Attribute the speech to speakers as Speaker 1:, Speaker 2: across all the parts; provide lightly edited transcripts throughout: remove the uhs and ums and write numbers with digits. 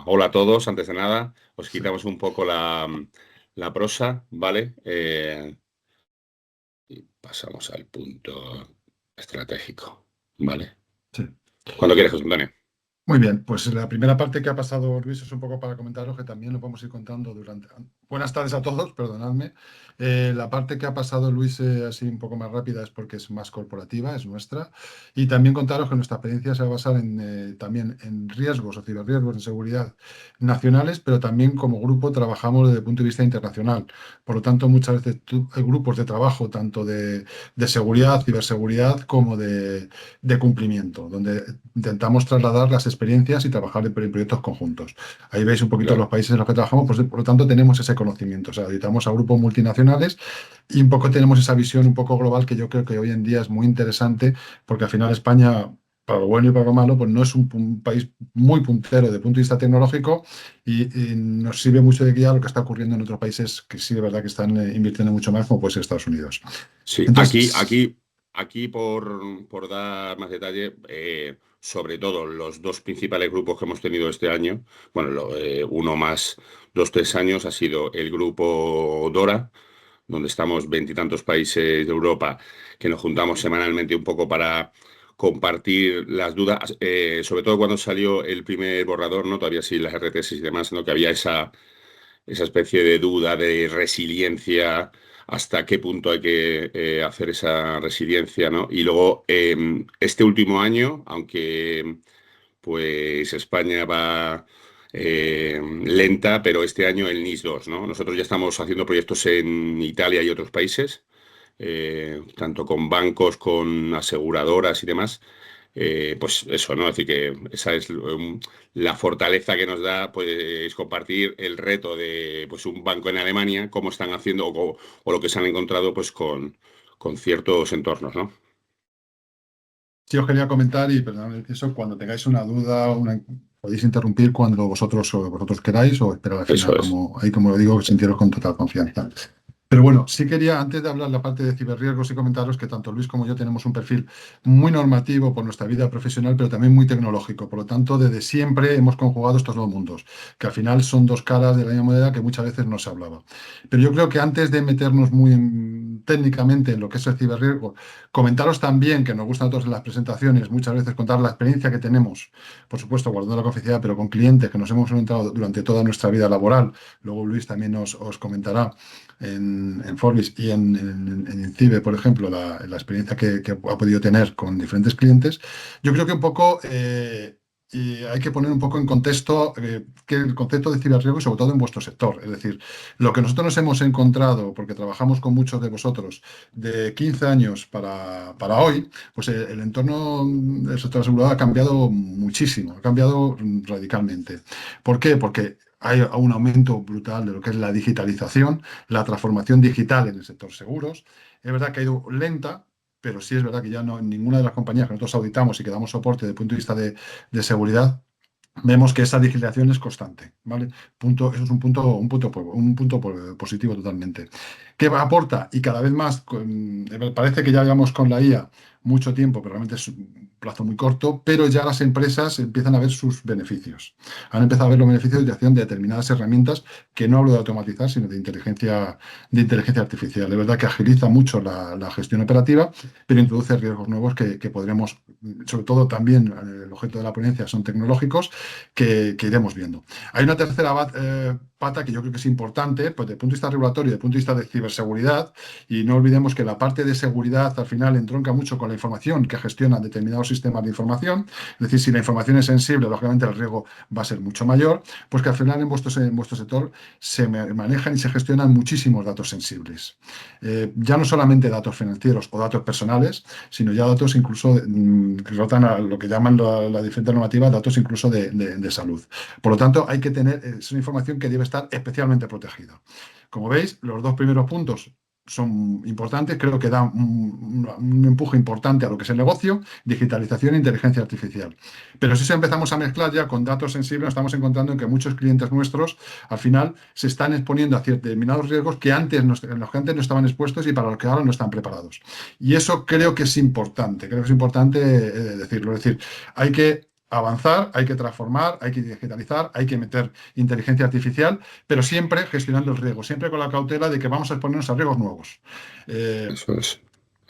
Speaker 1: Hola a todos, antes de nada, os quitamos un poco la prosa, ¿vale? Y pasamos al punto estratégico, ¿vale?
Speaker 2: Sí.
Speaker 1: Cuando quieres, José Antonio.
Speaker 2: Muy bien, pues la primera parte que ha pasado Luis es un poco para comentaros que también lo vamos a ir contando durante... Buenas tardes a todos, perdonadme. La parte que ha pasado Luis así un poco más rápida es porque es más corporativa, es nuestra. Y también contaros que nuestra experiencia se va a basar también en riesgos o ciberriesgos de seguridad nacionales, pero también como grupo trabajamos desde el punto de vista internacional. Por lo tanto, muchas veces hay grupos de trabajo tanto de seguridad, ciberseguridad, como de cumplimiento, donde intentamos trasladar las experiencias y trabajar en proyectos conjuntos. Ahí veis un poquito los
Speaker 1: Claro.
Speaker 2: países en los que trabajamos, pues, por lo tanto tenemos ese conocimiento. O sea, editamos a grupos multinacionales y un poco tenemos esa visión un poco global que yo creo que hoy en día es muy interesante porque al final España, para lo bueno y para lo malo, pues no es un país muy puntero desde el punto de vista tecnológico y nos sirve mucho de guía a lo que está ocurriendo en otros países que sí de verdad que están invirtiendo mucho más, como puede ser Estados Unidos.
Speaker 1: Sí,
Speaker 2: Entonces,
Speaker 1: aquí por dar más detalle, sobre todo los dos principales grupos que hemos tenido este año, bueno, uno más 2, 3 años ha sido el grupo Dora, donde estamos veintitantos países de Europa que nos juntamos semanalmente un poco para compartir las dudas, sobre todo cuando salió el primer borrador, ¿no? Todavía sí las RTS y demás, ¿no? Que había esa especie de duda de resiliencia, hasta qué punto hay que hacer esa resiliencia, ¿no? Y luego, este último año, aunque pues España va lenta, pero este año el NIS 2, ¿no? Nosotros ya estamos haciendo proyectos en Italia y otros países, tanto con bancos, con aseguradoras y demás. Pues eso, ¿no? Es decir, que esa es la fortaleza que nos da, pues, compartir el reto de, pues, un banco en Alemania, cómo están haciendo o lo que se han encontrado, pues, con ciertos entornos, ¿no?
Speaker 2: sí, os quería comentar y perdón, eso, cuando tengáis una duda, podéis interrumpir cuando vosotros queráis o esperar al final,
Speaker 1: Eso es.
Speaker 2: como, ahí como lo digo, sentiros con total confianza. Pero bueno, sí quería, antes de hablar la parte de ciberriesgos y comentaros que tanto Luis como yo tenemos un perfil muy normativo por nuestra vida profesional, pero también muy tecnológico. Por lo tanto, desde siempre hemos conjugado estos dos mundos, que al final son dos caras de la misma moneda que muchas veces no se hablaba. Pero yo creo que antes de meternos muy técnicamente en lo que es el ciberriesgo, comentaros también, que nos gusta a todos en las presentaciones, muchas veces contar la experiencia que tenemos, por supuesto, guardando la confidencialidad, pero con clientes que nos hemos enfrentado durante toda nuestra vida laboral. Luego Luis también os comentará en Forbis y en Incibe, por ejemplo, la experiencia que ha podido tener con diferentes clientes. Yo creo que un poco y hay que poner un poco en contexto que el concepto de ciberriesgo y sobre todo en vuestro sector. Es decir, lo que nosotros nos hemos encontrado, porque trabajamos con muchos de vosotros, de 15 años para hoy, pues el entorno del sector asegurado ha cambiado muchísimo, ha cambiado radicalmente. ¿Por qué? Porque hay un aumento brutal de lo que es la digitalización, la transformación digital en el sector seguros. Es verdad que ha ido lenta, pero sí es verdad que ya no en ninguna de las compañías que nosotros auditamos y que damos soporte desde el punto de vista de seguridad, vemos que esa digitalización es constante, ¿vale? Eso es un punto positivo totalmente. ¿Qué aporta? Y cada vez más, parece que ya llevamos con la IA mucho tiempo, pero realmente es un plazo muy corto, pero ya las empresas empiezan a ver sus beneficios. Han empezado a ver los beneficios de acción de determinadas herramientas, que no hablo de automatizar, sino de inteligencia artificial. De verdad que agiliza mucho la gestión operativa, pero introduce riesgos nuevos que podremos, sobre todo también el objeto de la ponencia son tecnológicos, que iremos viendo. Hay una tercera pata que yo creo que es importante, pues desde el punto de vista regulatorio, desde el punto de vista de ciberseguridad, y no olvidemos que la parte de seguridad al final entronca mucho con la información que gestionan determinados sistemas de información. Es decir, si la información es sensible, lógicamente el riesgo va a ser mucho mayor, pues que al final en vuestro sector se manejan y se gestionan muchísimos datos sensibles. Ya no solamente datos financieros o datos personales, sino ya datos incluso que rotan a lo que llaman la diferente normativa, datos incluso de salud. Por lo tanto, hay que tener, es una información que debe estar especialmente protegida. Como veis, los dos primeros puntos son importantes, creo que dan un empuje importante a lo que es el negocio, digitalización e inteligencia artificial. Pero si empezamos a mezclar ya con datos sensibles, nos estamos encontrando en que muchos clientes nuestros al final se están exponiendo a determinados riesgos en los que antes no estaban expuestos y para los que ahora no están preparados. Y eso creo que es importante decirlo. Es decir, hay que avanzar, hay que transformar, hay que digitalizar, hay que meter inteligencia artificial, pero siempre gestionando el riesgo, siempre con la cautela de que vamos a exponernos a riesgos nuevos. Eh,
Speaker 1: Eso es,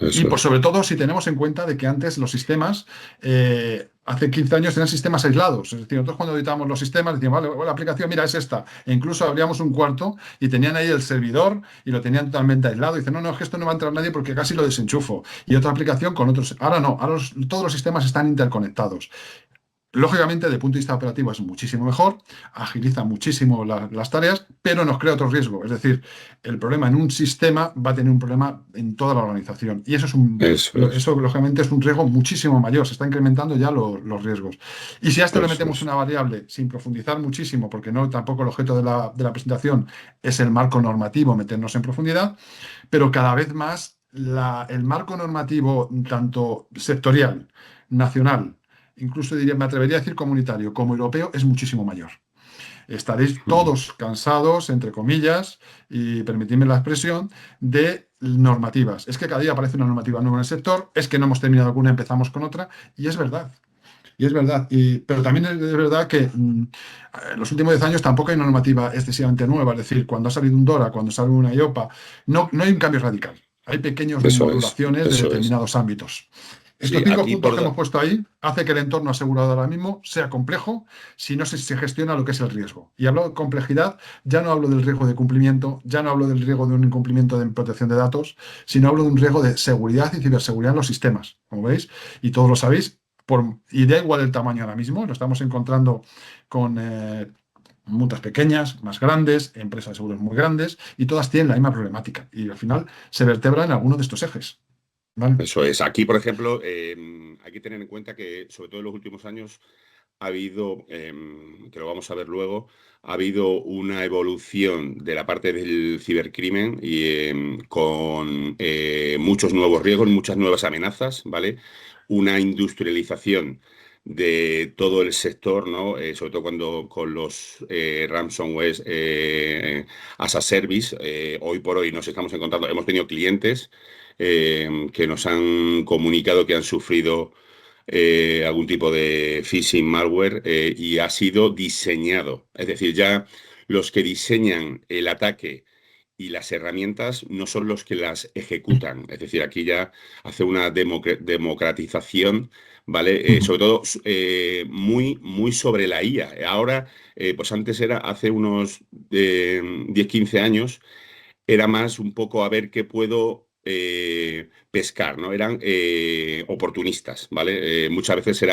Speaker 2: y
Speaker 1: eso
Speaker 2: por
Speaker 1: es.
Speaker 2: sobre todo si tenemos en cuenta de que antes los sistemas, hace 15 años eran sistemas aislados. Es decir, nosotros cuando editamos los sistemas decíamos, vale, la aplicación, mira, es esta. E incluso abríamos un cuarto y tenían ahí el servidor y lo tenían totalmente aislado. Y dicen, no, no, es que esto no va a entrar nadie porque casi lo desenchufo. Y otra aplicación con otros. Ahora no, ahora todos los sistemas están interconectados. Lógicamente, desde el punto de vista operativo es muchísimo mejor, agiliza muchísimo las tareas, pero nos crea otro riesgo. Es decir, el problema en un sistema va a tener un problema en toda la organización. Y eso
Speaker 1: Eso es,
Speaker 2: eso lógicamente es un riesgo muchísimo mayor. Se están incrementando ya los riesgos. Y si a esto le
Speaker 1: eso
Speaker 2: metemos
Speaker 1: es.
Speaker 2: una variable sin profundizar muchísimo, porque no tampoco el objeto de la presentación es el marco normativo, meternos en profundidad, pero cada vez más el marco normativo, tanto sectorial, nacional, incluso diría, me atrevería a decir comunitario, como europeo, es muchísimo mayor. Estaréis
Speaker 1: Mm.
Speaker 2: todos cansados, entre comillas, y permitidme la expresión, de normativas. Es que cada día aparece una normativa nueva en el sector, es que no hemos terminado alguna, empezamos con otra, y es verdad. Y es verdad, pero también es verdad que en los últimos 10 años tampoco hay una normativa excesivamente nueva. Es decir, cuando ha salido un DORA, cuando sale una IOPA, no hay un cambio radical. Hay pequeñas
Speaker 1: Eso es,
Speaker 2: remodulaciones de
Speaker 1: eso es.
Speaker 2: determinados ámbitos. Estos
Speaker 1: Sí,
Speaker 2: 5
Speaker 1: aquí
Speaker 2: puntos
Speaker 1: por...
Speaker 2: que hemos puesto ahí hace que el entorno asegurado ahora mismo sea complejo si no se gestiona lo que es el riesgo. Y hablo de complejidad, ya no hablo del riesgo de cumplimiento, ya no hablo del riesgo de un incumplimiento de protección de datos, sino hablo de un riesgo de seguridad y ciberseguridad en los sistemas, como veis, y todos lo sabéis, y da igual el tamaño ahora mismo, lo estamos encontrando con multas pequeñas, más grandes, empresas de seguros muy grandes, y todas tienen la misma problemática. Y al final se vertebra en alguno de estos ejes. ¿Vale?
Speaker 1: Eso es. Aquí, por ejemplo, hay que tener en cuenta que, sobre todo en los últimos años, ha habido, que lo vamos a ver luego, ha habido una evolución de la parte del cibercrimen y con muchos nuevos riesgos, muchas nuevas amenazas, ¿vale? Una industrialización de todo el sector, ¿no? Sobre todo cuando con los ransomware as a service, hoy por hoy nos estamos encontrando, hemos tenido clientes que nos han comunicado que han sufrido algún tipo de phishing malware y ha sido diseñado. Es decir, ya los que diseñan el ataque y las herramientas no son los que las ejecutan. Es decir, aquí ya hace una democratización, ¿vale?
Speaker 2: Ujú.
Speaker 1: Sobre todo muy, muy sobre la IA. Ahora, pues antes era, hace unos 10, 15 años, era más un poco a ver qué puedo pescar, ¿no? Eran oportunistas, ¿vale? Muchas veces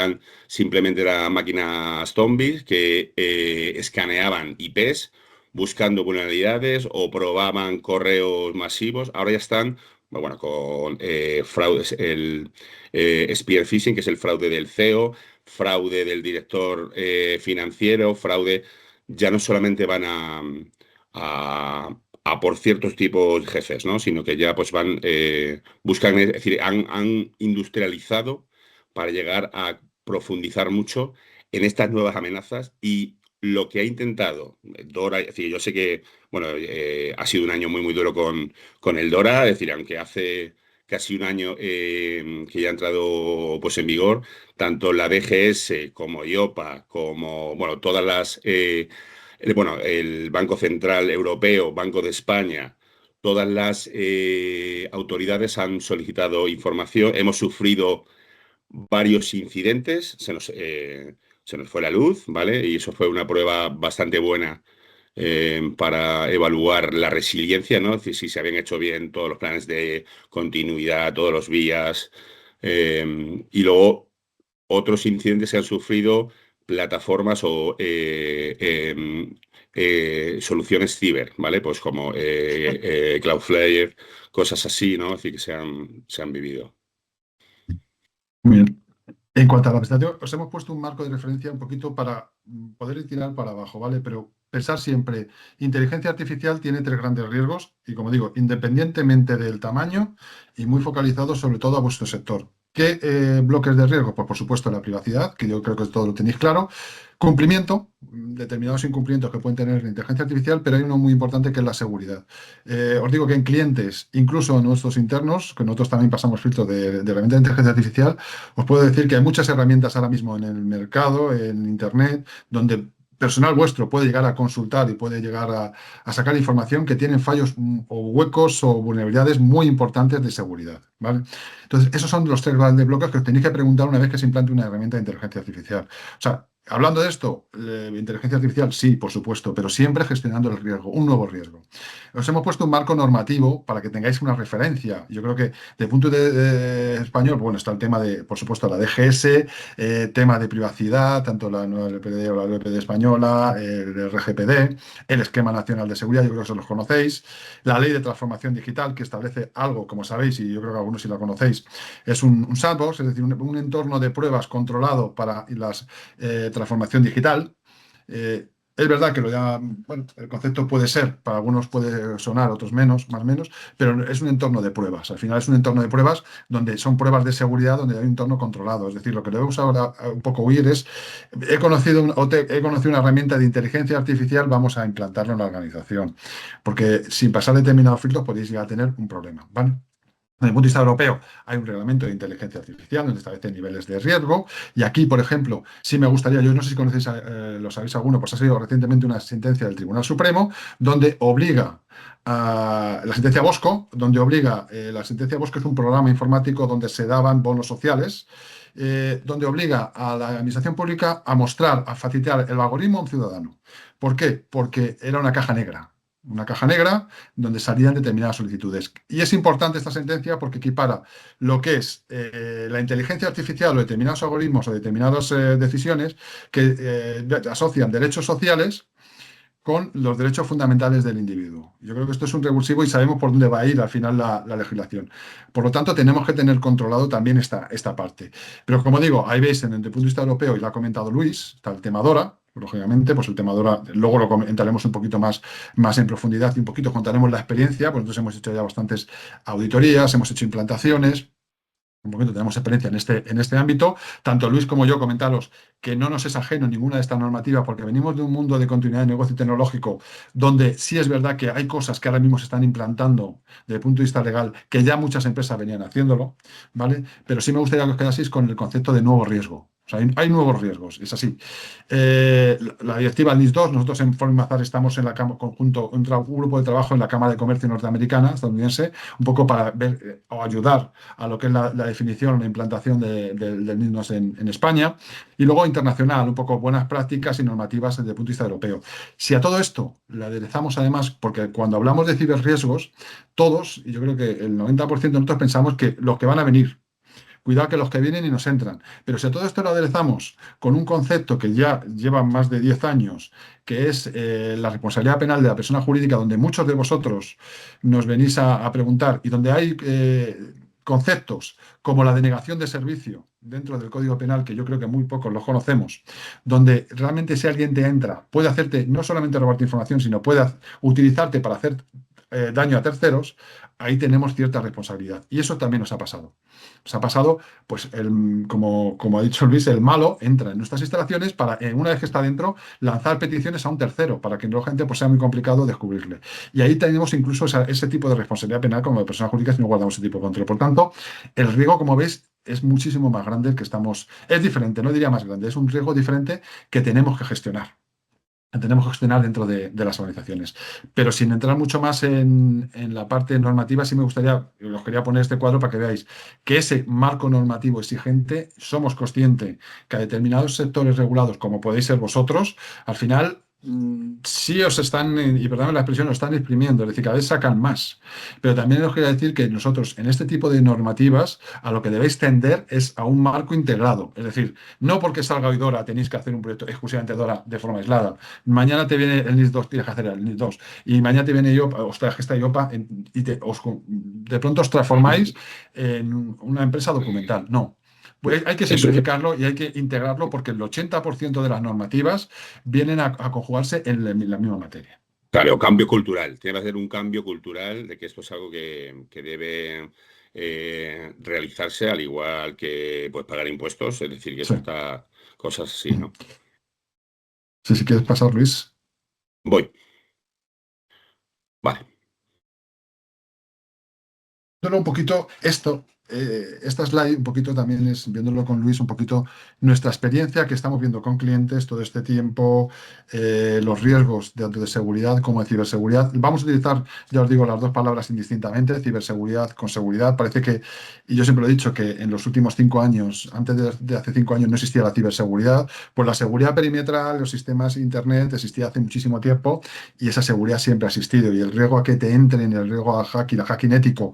Speaker 1: simplemente eran máquinas zombies que escaneaban IPs buscando vulnerabilidades o probaban correos masivos. Ahora ya están, bueno, con fraudes, el spear phishing, que es el fraude del CEO, fraude del director financiero, fraude, ya no solamente van a por ciertos tipos de jefes, ¿no? Sino que ya pues van, buscan, es decir, han industrializado para llegar a profundizar mucho en estas nuevas amenazas y lo que ha intentado Dora, es decir, yo sé que, bueno, ha sido un año muy, muy duro con el Dora, es decir, aunque hace casi un año que ya ha entrado pues en vigor, tanto la DGS como IOPA, como, bueno, todas las bueno, el Banco Central Europeo, Banco de España, todas las autoridades han solicitado información. Hemos sufrido varios incidentes, se nos fue la luz, ¿vale? Y eso fue una prueba bastante buena para evaluar la resiliencia, ¿no? Es decir, si se habían hecho bien todos los planes de continuidad, todos los vías. Y luego otros incidentes que han sufrido plataformas o soluciones ciber, ¿vale? Pues como Cloudflare, cosas así, ¿no? Es decir, que se han vivido.
Speaker 2: Muy bien. En cuanto a la presentación, os hemos puesto un marco de referencia un poquito para poder tirar para abajo, ¿vale? Pero pensar siempre, inteligencia artificial tiene 3 grandes riesgos y, como digo, independientemente del tamaño y muy focalizado sobre todo a vuestro sector. ¿Qué bloques de riesgo? Pues por supuesto la privacidad, que yo creo que todo lo tenéis claro. Cumplimiento, determinados incumplimientos que pueden tener la inteligencia artificial, pero hay uno muy importante que es la seguridad. Os digo que en clientes, incluso en nuestros internos, que nosotros también pasamos filtros de herramientas de inteligencia artificial, os puedo decir que hay muchas herramientas ahora mismo en el mercado, en Internet, donde personal vuestro puede llegar a consultar y puede llegar a sacar información que tienen fallos o huecos o vulnerabilidades muy importantes de seguridad, ¿vale? Entonces, esos son los tres grandes bloques que os tenéis que preguntar una vez que se implante una herramienta de inteligencia artificial. O sea, hablando de esto, inteligencia artificial, sí, por supuesto, pero siempre gestionando el riesgo, un nuevo riesgo. Os hemos puesto un marco normativo para que tengáis una referencia. Yo creo que desde el punto de español, bueno, está el tema de, por supuesto, la DGS, tema de privacidad, tanto la nueva LPD o la LPD española, el RGPD, el Esquema Nacional de Seguridad, yo creo que eso los conocéis, la Ley de Transformación Digital, que establece algo, como sabéis, y yo creo que algunos si la conocéis, es un sandbox, es decir, un entorno de pruebas controlado para la transformación digital. Es verdad que bueno, el concepto puede ser, para algunos puede sonar, otros menos, más o menos, pero es un entorno de pruebas. Al final es un entorno de pruebas donde son pruebas de seguridad, donde hay un entorno controlado. Es decir, lo que debemos ahora un poco huir es, he conocido una herramienta de inteligencia artificial, vamos a implantarlo en la organización, porque sin pasar determinados filtros podéis llegar a tener un problema, ¿vale? Desde el punto de vista europeo, hay un reglamento de inteligencia artificial donde establece niveles de riesgo. Y aquí, por ejemplo, sí me gustaría, yo no sé si conocéis, lo sabéis alguno, pues ha salido recientemente una sentencia del Tribunal Supremo donde obliga a la sentencia Bosco, donde obliga, la sentencia Bosco es un programa informático donde se daban bonos sociales, donde obliga a la administración pública a mostrar, a facilitar el algoritmo a un ciudadano. ¿Por qué? Porque era una caja negra. Una caja negra donde salían determinadas solicitudes. Y es importante esta sentencia porque equipara lo que es la inteligencia artificial o determinados algoritmos o determinadas decisiones que asocian derechos sociales con los derechos fundamentales del individuo. Yo creo que esto es un revulsivo y sabemos por dónde va a ir al final la legislación. Por lo tanto, tenemos que tener controlado también esta parte. Pero como digo, ahí veis en el punto de vista europeo, y lo ha comentado Luis, está el tema DORA. Lógicamente, pues el tema DORA, luego lo comentaremos un poquito más en profundidad y un poquito contaremos la experiencia, pues nosotros hemos hecho ya bastantes auditorías, hemos hecho implantaciones, un momento tenemos experiencia en este ámbito. Tanto Luis como yo comentaros que no nos es ajeno ninguna de estas normativas porque venimos de un mundo de continuidad de negocio tecnológico donde sí es verdad que hay cosas que ahora mismo se están implantando desde el punto de vista legal que ya muchas empresas venían haciéndolo, ¿vale? Pero sí me gustaría que os quedaseis con el concepto de nuevo riesgo. O sea, hay nuevos riesgos, es así. La directiva NIS2, nosotros en Formazar estamos en la conjunto, un grupo de trabajo en la Cámara de Comercio norteamericana, estadounidense, un poco para ver o ayudar a lo que es la definición, la implantación del NIS2 en España. Y luego internacional, un poco buenas prácticas y normativas desde el punto de vista europeo. Si a todo esto le aderezamos además, porque cuando hablamos de ciberriesgos, todos, y yo creo que el 90% de nosotros pensamos que los que van a venir, cuidado que los que vienen y nos entran. Pero si a todo esto lo aderezamos con un concepto que ya lleva más de 10 años, que es la responsabilidad penal de la persona jurídica, donde muchos de vosotros nos venís a preguntar y donde hay conceptos como la denegación de servicio dentro del Código Penal, que yo creo que muy pocos los conocemos, donde realmente si alguien te entra, puede hacerte, no solamente robarte información, sino puede utilizarte para hacer daño a terceros, ahí tenemos cierta responsabilidad. Y eso también nos ha pasado. Nos ha pasado, pues, como ha dicho Luis, el malo entra en nuestras instalaciones para, una vez que está dentro, lanzar peticiones a un tercero, para que la gente pues, sea muy complicado descubrirle. Y ahí tenemos incluso ese tipo de responsabilidad penal como de persona jurídica si no guardamos ese tipo de control. Por tanto, el riesgo, como veis, es muchísimo más grande el que estamos. Es diferente, no diría más grande, es un riesgo diferente que tenemos que gestionar. Tenemos que gestionar dentro de las organizaciones. Pero sin entrar mucho más en la parte normativa, sí me gustaría, os quería poner este cuadro para que veáis que ese marco normativo exigente, somos conscientes que a determinados sectores regulados, como podéis ser vosotros, al final sí os están, y perdón la expresión, os están exprimiendo, es decir, cada vez sacan más. Pero también os quería decir que nosotros, en este tipo de normativas, a lo que debéis tender es a un marco integrado. Es decir, no porque salga hoy Dora tenéis que hacer un proyecto exclusivamente Dora de forma aislada. Mañana te viene el NIS 2, tienes que hacer el NIS 2. Y mañana te viene IOPA, os trae esta IOPA y de pronto os transformáis en una empresa documental. No. Pues hay que
Speaker 1: Eso,
Speaker 2: simplificarlo y hay que integrarlo porque el 80% de las normativas vienen a conjugarse en la misma materia.
Speaker 1: Claro, cambio cultural. Tiene que hacer un cambio cultural de que esto es algo que debe realizarse al igual que pues, pagar impuestos. Es decir, que
Speaker 2: Sí.
Speaker 1: eso está, cosas así,
Speaker 2: Ujú.
Speaker 1: ¿no?
Speaker 2: Sí, si quieres pasar, Luis.
Speaker 1: Voy. Vale.
Speaker 2: Viéndolo un poquito, esta slide un poquito también es, viéndolo con Luis, un poquito nuestra experiencia que estamos viendo con clientes todo este tiempo, los riesgos tanto de seguridad como de ciberseguridad. Vamos a utilizar, ya os digo, las dos palabras indistintamente, ciberseguridad con seguridad. Parece que, y yo siempre lo he dicho, que en los últimos 5 años, antes de hace 5 años no existía la ciberseguridad, pues la seguridad perimetral, los sistemas Internet existía hace muchísimo tiempo y esa seguridad siempre ha existido. Y el riesgo a que te entren, el riesgo al hacking ético,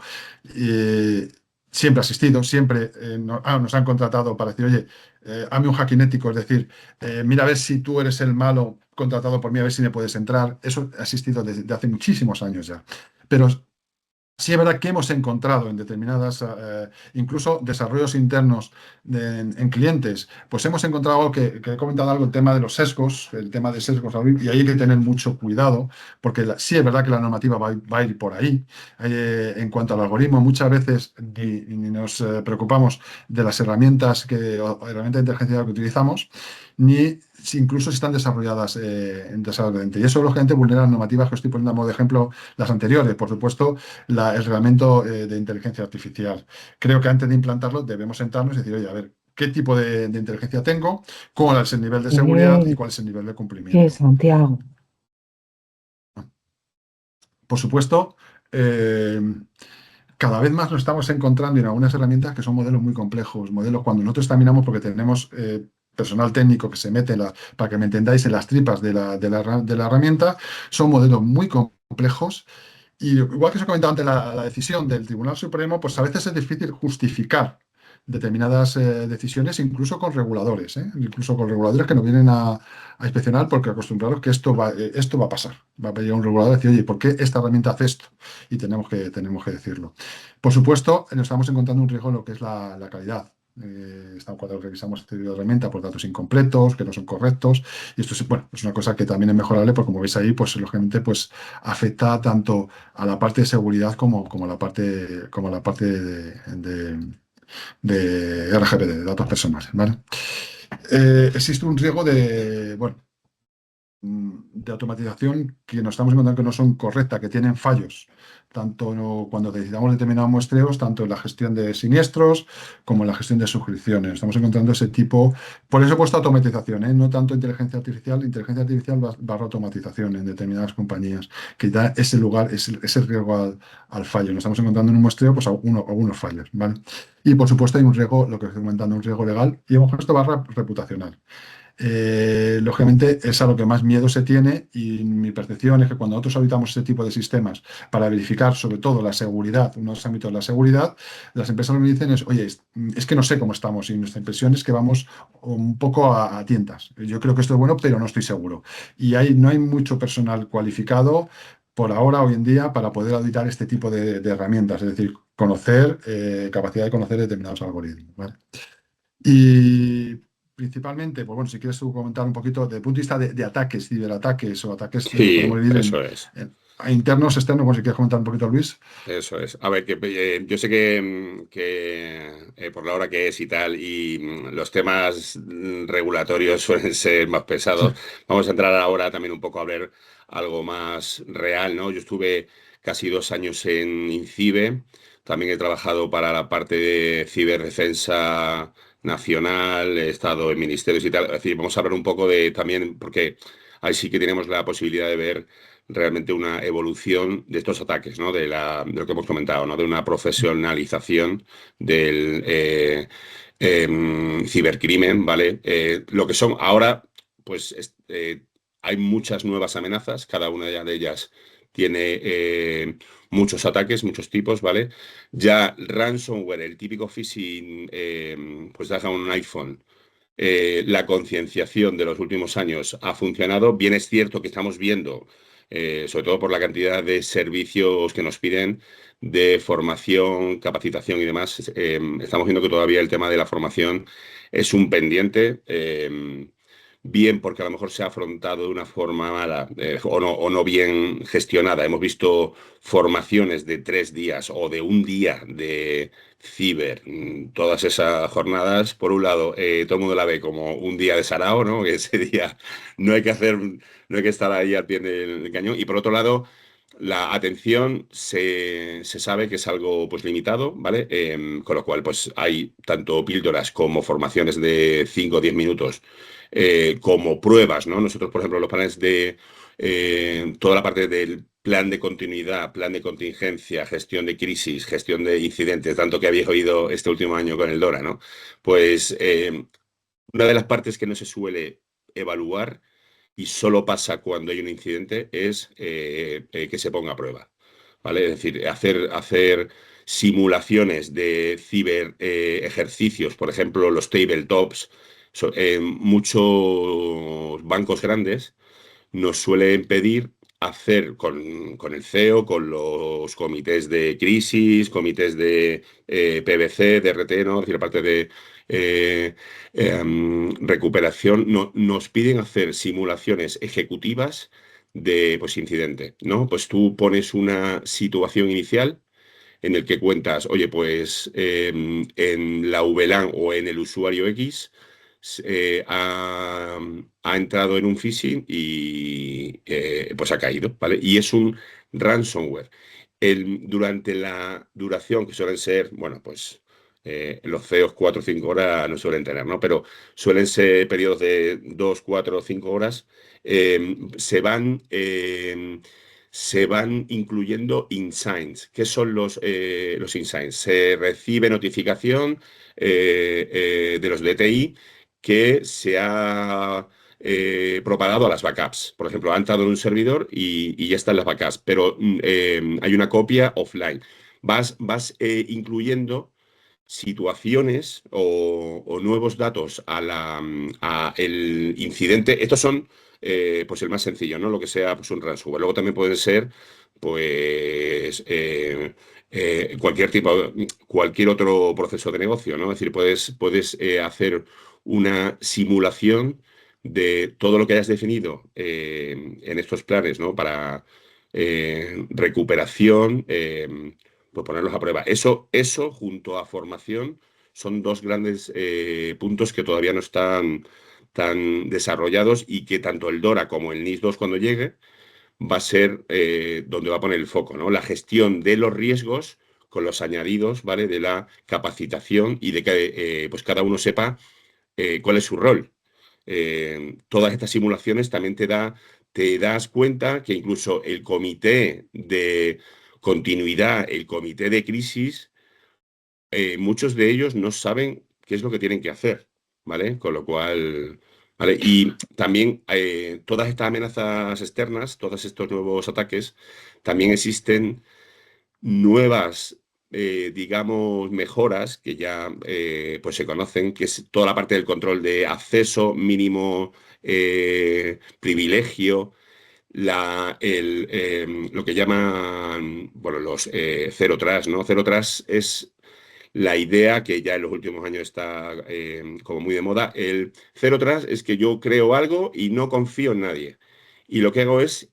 Speaker 2: eh, siempre ha existido, siempre nos han contratado para decir, oye, hazme un hacking ético, es decir, mira a ver si tú eres el malo contratado por mí, a ver si me puedes entrar. Eso ha existido desde hace muchísimos años ya. Pero sí es verdad que hemos encontrado en determinadas, incluso desarrollos internos en clientes, pues hemos encontrado algo que he comentado algo, el tema de los sesgos, el tema de sesgos, y ahí hay que tener mucho cuidado, porque sí es verdad que la normativa va a ir por ahí. En cuanto al algoritmo, muchas veces ni nos preocupamos de las herramientas o herramientas de inteligencia que utilizamos, ni incluso si están desarrolladas desarrolladamente. Y eso, lógicamente, vulnera las normativas que estoy poniendo a modo de ejemplo, las anteriores. Por supuesto, el reglamento de inteligencia artificial. Creo que antes de implantarlo debemos sentarnos y decir, oye, a ver, ¿qué tipo de inteligencia tengo? ¿Cuál es el nivel de seguridad y
Speaker 3: Bien,
Speaker 2: cuál es el nivel de
Speaker 3: bien,
Speaker 2: cumplimiento?
Speaker 3: Santiago.
Speaker 2: Por supuesto, eh, cada vez más nos estamos encontrando en algunas herramientas que son modelos muy complejos, modelos cuando nosotros examinamos porque tenemos personal técnico que se mete, para que me entendáis, en las tripas de la herramienta, son modelos muy complejos. Y igual que os he comentado antes, la decisión del Tribunal Supremo, pues a veces es difícil justificar determinadas decisiones, incluso con reguladores que nos vienen a inspeccionar porque acostumbrados que esto va a pasar. Va a venir un regulador y decir, oye, ¿por qué esta herramienta hace esto? Y tenemos que decirlo. Por supuesto, nos estamos encontrando un riesgo en lo que es la calidad. Cuando revisamos este tipo de herramienta por datos incompletos, que no son correctos. Y esto es, bueno, es una cosa que también es mejorable, porque como veis ahí, pues lógicamente pues, afecta tanto a la parte de seguridad como a la parte de RGPD, de datos personales, ¿vale? Existe un riesgo de automatización que nos estamos encontrando que no son correctas, que tienen fallos, tanto cuando necesitamos determinados muestreos, tanto en la gestión de siniestros como en la gestión de suscripciones. Estamos encontrando ese tipo, por eso he puesto automatización, ¿eh? No tanto inteligencia artificial barra automatización en determinadas compañías, que da ese lugar, ese riesgo al fallo. Nos estamos encontrando en un muestreo pues, algunos fallos, ¿vale? Y por supuesto hay un riesgo, lo que estoy comentando, un riesgo legal, y hemos puesto barra reputacional. Lógicamente es a lo que más miedo se tiene y mi percepción es que cuando nosotros auditamos ese tipo de sistemas para verificar sobre todo la seguridad, unos ámbitos de la seguridad, las empresas lo que dicen es, oye, es que no sé cómo estamos y nuestra impresión es que vamos un poco a tientas. Yo creo que esto es bueno, pero no estoy seguro. Y no hay mucho personal cualificado por ahora, hoy en día, para poder auditar este tipo de herramientas, es decir, capacidad de conocer determinados algoritmos, ¿vale? Y principalmente, pues bueno, si quieres tú comentar un poquito desde el punto de vista de ataques, ciberataques o ataques, podemos
Speaker 1: Sí,
Speaker 2: dividir
Speaker 1: eso es.
Speaker 2: a internos, externos, pues si quieres comentar un poquito, Luis.
Speaker 1: Eso es. A ver, yo sé que por la hora que es y tal, y los temas regulatorios suelen ser más
Speaker 2: Sí,
Speaker 1: pesados. Vamos a entrar ahora también un poco a ver algo más real, ¿no? Yo estuve casi 2 años en INCIBE, también he trabajado para la parte de ciberdefensa nacional, he estado en ministerios y tal. Es decir, vamos a hablar un poco de también, porque ahí sí que tenemos la posibilidad de ver realmente una evolución de estos ataques, ¿no? De lo que hemos comentado, ¿no? De una profesionalización del cibercrimen, ¿vale? Lo que son ahora, pues hay muchas nuevas amenazas, cada una de ellas tiene muchos ataques, muchos tipos, ¿vale? Ya ransomware, el típico phishing, pues deja un iPhone. La concienciación de los últimos años ha funcionado. Bien es cierto que estamos viendo, sobre todo por la cantidad de servicios que nos piden de formación, capacitación y demás, estamos viendo que todavía el tema de la formación es un pendiente. bien porque a lo mejor se ha afrontado de una forma mala o no bien gestionada. Hemos visto formaciones de 3 días o de un día de ciber, todas esas jornadas, por un lado, todo el mundo la ve como un día de sarao, ¿no? Que ese día no hay que hacer, no hay que estar ahí al pie del cañón. Y por otro lado, la atención se sabe que es algo pues limitado, ¿vale? Con lo cual, pues hay tanto píldoras como formaciones de 5 o 10 minutos, como pruebas, ¿no? Nosotros, por ejemplo, los planes de toda la parte del plan de continuidad, plan de contingencia, gestión de crisis, gestión de incidentes, tanto que habéis oído este último año con el DORA, ¿no? Pues una de las partes que no se suele evaluar y solo pasa cuando hay un incidente es que se ponga a prueba, ¿vale? Es decir, hacer simulaciones de ciber ejercicios, por ejemplo, los tabletops, muchos bancos grandes nos suelen pedir hacer con el CEO, con los comités de crisis, comités de PVC, de RT, ¿no? Es decir, aparte de recuperación, nos piden hacer simulaciones ejecutivas de pues, incidente, ¿no? Pues tú pones una situación inicial en el que cuentas, oye, pues en la VLAN o en el usuario X ha entrado en un phishing y pues ha caído, ¿vale? Y es un ransomware. Durante la duración, que suelen ser, bueno, pues los CEOs 4 o 5 horas no suelen tener, ¿no? Pero suelen ser periodos de 2, 4 o 5 horas, eh, se van... eh, se van incluyendo insights. ¿Qué son los insights? Se recibe notificación de los DTI que se ha propagado a las backups. Por ejemplo, ha entrado en un servidor y ya están las backups, pero hay una copia offline. Vas incluyendo situaciones o nuevos datos a el incidente. Estos son pues el más sencillo, ¿no? Lo que sea pues un ransomware. Luego también pueden ser pues cualquier otro proceso de negocio, ¿no? Es decir, puedes hacer una simulación de todo lo que hayas definido en estos planes, ¿no? Para recuperación, pues ponerlos a prueba. Eso junto a formación son dos grandes puntos que todavía no están tan desarrollados y que tanto el DORA como el NIS 2 cuando llegue va a ser donde va a poner el foco, ¿no? La gestión de los riesgos con los añadidos, ¿vale? De la capacitación y de que pues cada uno sepa cuál es su rol. Todas estas simulaciones también te das cuenta que incluso el comité de continuidad, el comité de crisis, muchos de ellos no saben qué es lo que tienen que hacer, ¿vale? Con lo cual, ¿vale? Y también todas estas amenazas externas, todos estos nuevos ataques, también existen nuevas, digamos, mejoras que ya pues se conocen, que es toda la parte del control de acceso mínimo, privilegio, lo que llaman, bueno, los Zero Trust, ¿no? Zero Trust es la idea que ya en los últimos años está como muy de moda. El Zero Trust es que yo creo algo y no confío en nadie. Y lo que hago es,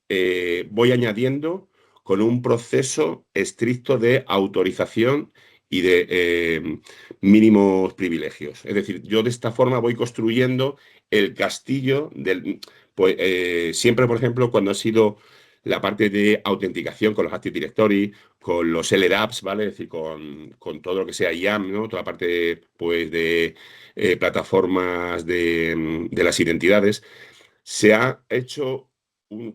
Speaker 1: voy añadiendo con un proceso estricto de autorización y de mínimos privilegios. Es decir, yo de esta forma voy construyendo el castillo del... Pues, siempre, por ejemplo, cuando ha sido la parte de autenticación con los Active Directory, con los LDAPs, ¿vale? Es decir, con todo lo que sea IAM, ¿no? Toda la parte, pues, de plataformas de las identidades, se ha hecho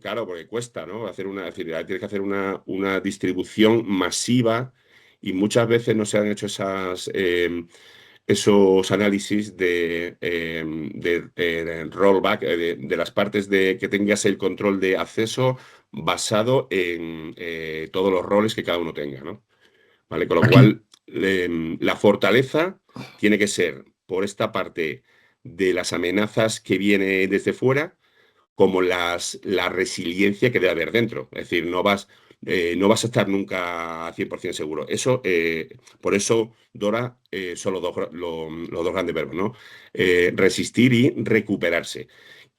Speaker 1: claro, porque cuesta, ¿no? Es decir, tienes que hacer una distribución masiva y muchas veces no se han hecho esos análisis de rollback, de las partes de que tengas el control de acceso basado en todos los roles que cada uno tenga, ¿no? ¿Vale? Con lo
Speaker 2: Aquí,
Speaker 1: cual, la fortaleza tiene que ser por esta parte de las amenazas que viene desde fuera, como la resiliencia que debe haber dentro. Es decir, no vas a estar nunca 100% seguro. Por eso, Dora, son los dos grandes verbos, ¿no? Resistir y recuperarse.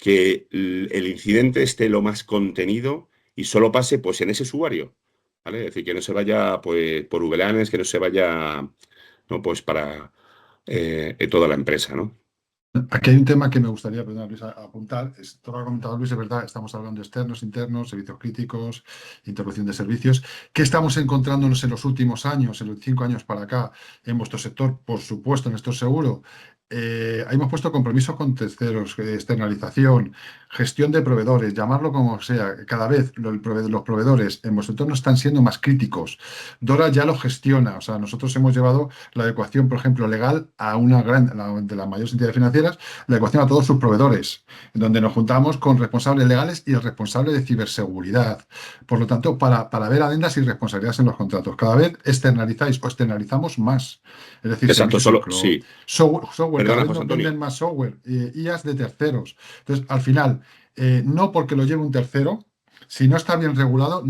Speaker 1: que el incidente esté lo más contenido y solo pase pues en ese usuario, ¿vale? Es decir, que no se vaya pues por VLANs, que no se vaya, no, pues para toda la empresa, ¿no?
Speaker 2: Aquí hay un tema que me gustaría, perdón, Luis, apuntar. Todo lo que ha comentado Luis, es verdad, estamos hablando de externos, internos, servicios críticos, interrupción de servicios. ¿Qué estamos encontrándonos en los últimos años, en los 5 años para acá, en vuestro sector? Por supuesto, en esto seguro. Hemos puesto compromisos con terceros, externalización, gestión de proveedores, llamarlo como sea. Cada vez los proveedores en vuestro entorno están siendo más críticos. Dora ya lo gestiona. O sea, nosotros hemos llevado la adecuación, por ejemplo, legal a de las mayores entidades financieras, la adecuación a todos sus proveedores, donde nos juntamos con responsables legales y el responsable de ciberseguridad. Por lo tanto, para ver adendas y responsabilidades en los contratos, cada vez externalizáis o externalizamos más. Es decir,
Speaker 1: Exacto,
Speaker 2: servicios en
Speaker 1: solo,
Speaker 2: cloud,
Speaker 1: sí.
Speaker 2: software, cada
Speaker 1: Perdona,
Speaker 2: vez
Speaker 1: José
Speaker 2: nos
Speaker 1: Antonio.
Speaker 2: venden más software, IAs de terceros. Entonces, al final, no porque lo lleve un tercero, si no está bien regulado,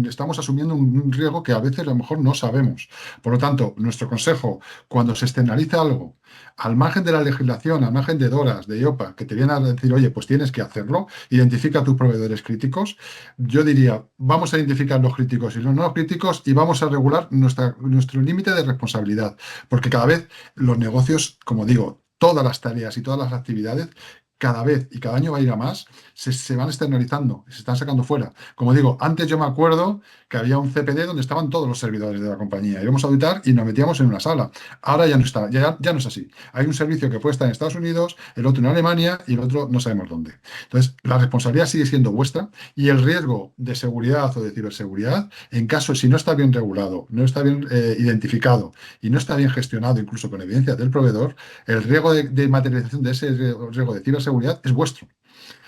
Speaker 2: estamos asumiendo un riesgo que a veces a lo mejor no sabemos. Por lo tanto, nuestro consejo, cuando se externaliza algo, al margen de la legislación, al margen de DORAs, de IOPA, que te vienen a decir, oye, pues tienes que hacerlo, identifica a tus proveedores críticos, yo diría, vamos a identificar los críticos y los no críticos y vamos a regular nuestro límite de responsabilidad, porque cada vez los negocios, como digo, todas las tareas y todas las actividades, cada vez y cada año va a ir a más, se van externalizando, se están sacando fuera. Como digo, antes yo me acuerdo que había un CPD donde estaban todos los servidores de la compañía. Íbamos a auditar y nos metíamos en una sala. Ahora ya no está, ya no es así. Hay un servicio que puede estar en Estados Unidos, el otro en Alemania y el otro no sabemos dónde. Entonces, la responsabilidad sigue siendo vuestra y el riesgo de seguridad o de ciberseguridad, en caso si no está bien regulado, no está bien identificado y no está bien gestionado, incluso con evidencia del proveedor, el riesgo de materialización de ese riesgo de ciberseguridad es vuestro.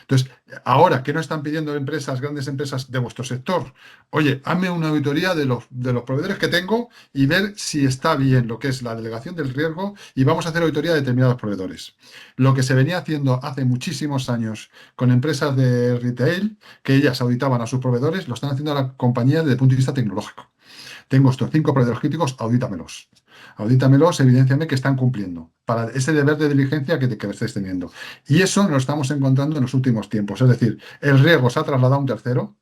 Speaker 2: Entonces, ahora, ¿qué nos están pidiendo empresas, grandes empresas de vuestro sector? Oye, hazme una auditoría de los proveedores que tengo y ver si está bien lo que es la delegación del riesgo y vamos a hacer auditoría de determinados proveedores. Lo que se venía haciendo hace muchísimos años con empresas de retail, que ellas auditaban a sus proveedores, lo están haciendo a la compañía desde el punto de vista tecnológico. Tengo estos 5 proveedores críticos, audítamelos. Audítamelos, evidenciame que están cumpliendo para ese deber de diligencia que estáis teniendo. Y eso nos lo estamos encontrando en los últimos tiempos. Es decir, el riesgo se ha trasladado a un tercero,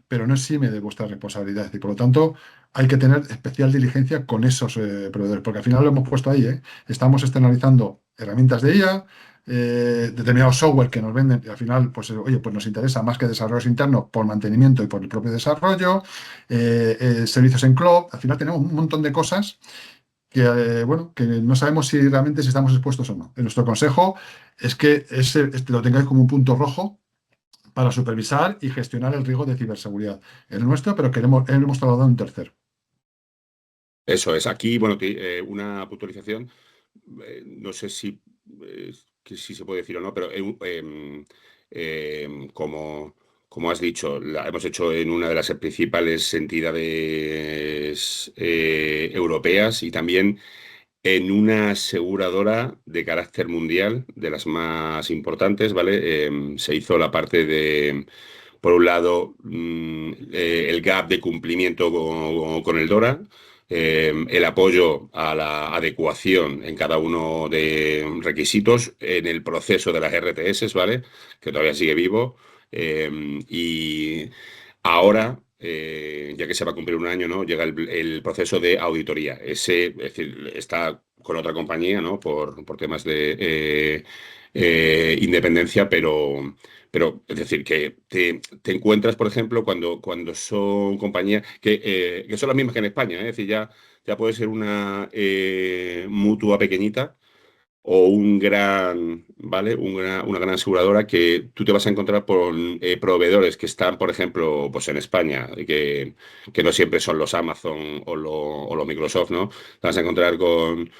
Speaker 2: pero no exime de vuestra responsabilidad. Y por lo tanto, hay que tener especial diligencia con esos proveedores, porque al final lo hemos puesto ahí. Estamos externalizando herramientas de IA, determinados software que nos venden y al final, pues oye, pues nos interesa más que desarrollos internos por mantenimiento y por el propio desarrollo, servicios en cloud. Al final tenemos un montón de cosas que, bueno, que no sabemos si estamos expuestos o no. En nuestro consejo es que lo tengáis como un punto rojo para supervisar y gestionar el riesgo de ciberseguridad. El nuestro, pero hemos trasladado a un tercero.
Speaker 1: Eso es. Aquí, bueno, una puntualización. No sé si se puede decir o no, pero como has dicho, la hemos hecho en una de las principales entidades europeas y también en una aseguradora de carácter mundial, de las más importantes, ¿vale? Se hizo la parte de, por un lado, el gap de cumplimiento con el DORA, el apoyo a la adecuación en cada uno de requisitos en el proceso de las RTS, ¿vale? Que todavía sigue vivo. Y ahora, ya que se va a cumplir un año, ¿no? Llega el proceso de auditoría. Es decir, está con otra compañía, ¿no? Por temas de independencia, pero es decir, que te encuentras, por ejemplo, cuando son compañías que son las mismas que en España, ¿eh? Es decir, ya puede ser una mutua pequeñita o ¿vale? Una gran aseguradora que tú te vas a encontrar con proveedores que están, por ejemplo, pues en España, y que no siempre son los Amazon o los Microsoft, ¿no? Te vas a encontrar con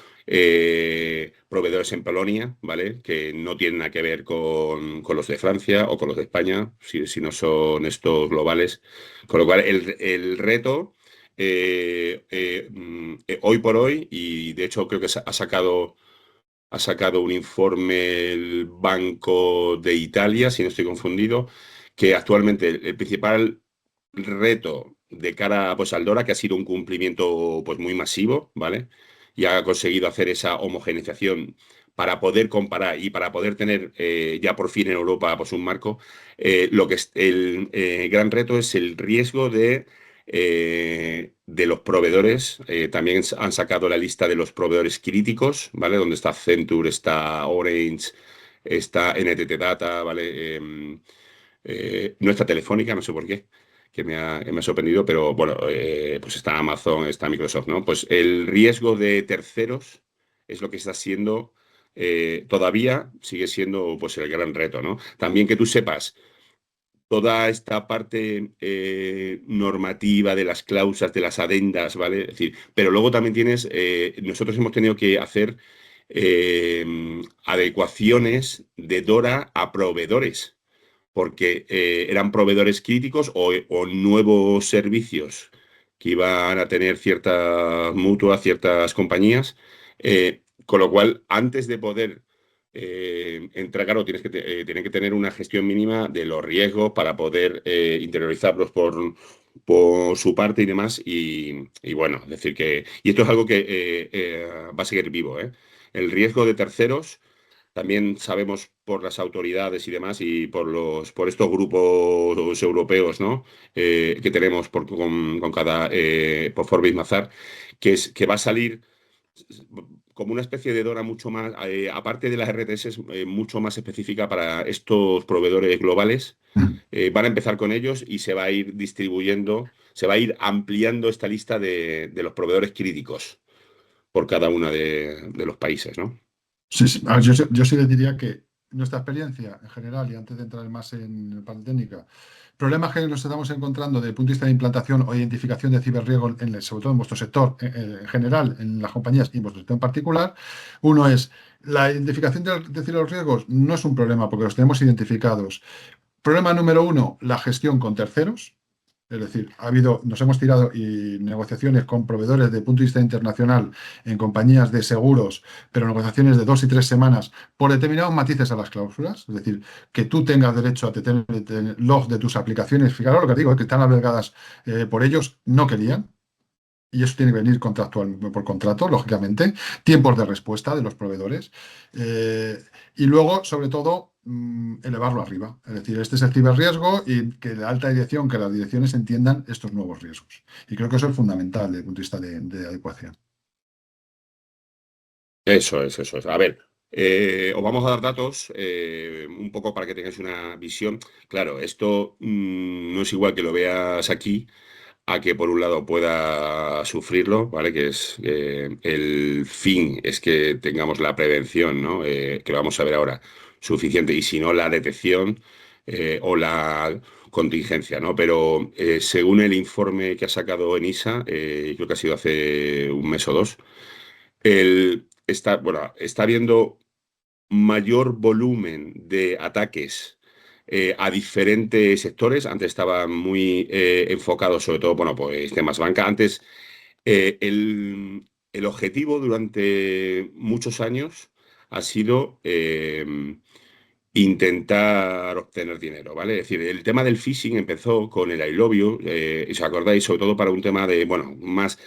Speaker 1: proveedores en Polonia, ¿vale? Que no tienen nada que ver con los de Francia o con los de España, si no son estos globales. Con lo cual, el reto, hoy por hoy, y de hecho creo que ha sacado un informe el Banco de Italia, si no estoy confundido, que actualmente el principal reto de cara pues, al DORA, que ha sido un cumplimiento pues, muy masivo, ¿vale? Y ha conseguido hacer esa homogeneización para poder comparar y para poder tener ya por fin en Europa pues, un marco, lo que es el gran reto es el riesgo de los proveedores. También han sacado la lista de los proveedores críticos, ¿vale? Donde está Accenture, está Orange, está NTT Data, ¿vale? No está Telefónica, no sé por qué, que me ha sorprendido, pero bueno, pues está Amazon, está Microsoft, ¿no? Pues el riesgo de terceros es lo que está siendo, todavía sigue siendo pues el gran reto, ¿no? También que tú sepas toda esta parte normativa de las cláusulas, de las adendas, ¿vale? Es decir, pero luego también tienes, nosotros hemos tenido que hacer adecuaciones de DORA a proveedores porque eran proveedores críticos o nuevos servicios que iban a tener ciertas mutuas, ciertas compañías, con lo cual, antes de poder entrar, claro, tienen que tener una gestión mínima de los riesgos para poder interiorizarlos por su parte y demás. Y bueno, es decir que, y esto es algo que va a seguir vivo, ¿eh? El riesgo de terceros también sabemos por las autoridades y demás y por estos grupos europeos, ¿no? Que tenemos con cada por Forbes Mazar, que va a salir como una especie de DORA mucho más, aparte de las RTS, mucho más específica para estos proveedores globales. Van a empezar con ellos y se va a ir distribuyendo, se va a ir ampliando esta lista de los proveedores críticos por cada uno de los países, ¿no?
Speaker 2: Sí, sí. A ver, yo sí le diría que nuestra experiencia en general, y antes de entrar más en parte técnica, problemas que nos estamos encontrando desde el punto de vista de implantación o identificación de ciberriesgos, sobre todo en vuestro sector en general, en las compañías y en vuestro sector en particular, uno es la identificación de ciberriesgos no es un problema porque los tenemos identificados. Problema número uno, la gestión con terceros. Es decir, nos hemos tirado y negociaciones con proveedores de punto de vista internacional en compañías de seguros, pero negociaciones de 2 y 3 semanas por determinados matices a las cláusulas. Es decir, que tú tengas derecho a tener log de tus aplicaciones. Fijaros lo que digo, que están albergadas por ellos, no querían. Y eso tiene que venir contractual, por contrato, lógicamente. Tiempos de respuesta de los proveedores. Eh, y luego, sobre todo, elevarlo arriba. Es decir, este es el ciberriesgo y que la alta dirección, que las direcciones entiendan estos nuevos riesgos. Y creo que eso es fundamental desde el punto de vista de adecuación.
Speaker 1: Eso es, eso es. A ver, os vamos a dar datos un poco para que tengáis una visión. Claro, esto no es igual que lo veas aquí a que por un lado pueda sufrirlo, ¿vale? Que es el fin es que tengamos la prevención, ¿no? Que lo vamos a ver ahora, suficiente, y si no, la detección o la contingencia, ¿no? Pero según el informe que ha sacado ENISA, creo que ha sido hace un mes o dos, bueno, está habiendo mayor volumen de ataques a diferentes sectores. Antes estaban muy enfocados, sobre todo, bueno, pues temas banca. Antes, el objetivo durante muchos años ha sido intentar obtener dinero, ¿vale? Es decir, el tema del phishing empezó con el I love you, y os acordáis, sobre todo para un tema de, bueno, más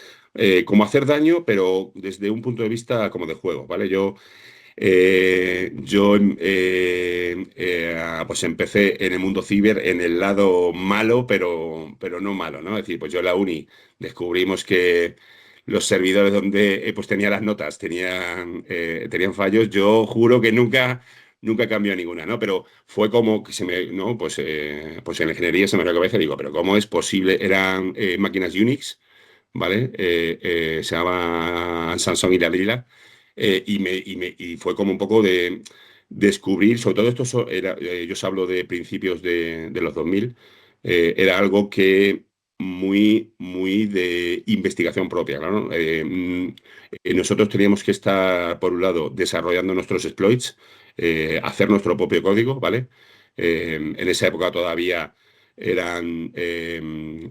Speaker 1: como hacer daño, pero desde un punto de vista como de juego, ¿vale? Pues empecé en el mundo ciber en el lado malo, pero no malo, ¿no? Es decir, pues yo en la uni descubrimos que los servidores donde pues tenía las notas tenían fallos. Yo juro que nunca cambió ninguna, ¿no? Pero fue como que ¿no? Pues en la ingeniería se me dio la cabeza y digo, pero ¿cómo es posible? Eran máquinas Unix, ¿vale? Se llamaban Samsung y Ladrilla, y fue como un poco de descubrir, sobre todo esto yo os hablo de principios de los 2000, era algo que muy de investigación propia, ¿no? Nosotros teníamos que estar, por un lado, desarrollando nuestros exploits, hacer nuestro propio código, ¿vale? En esa época todavía eran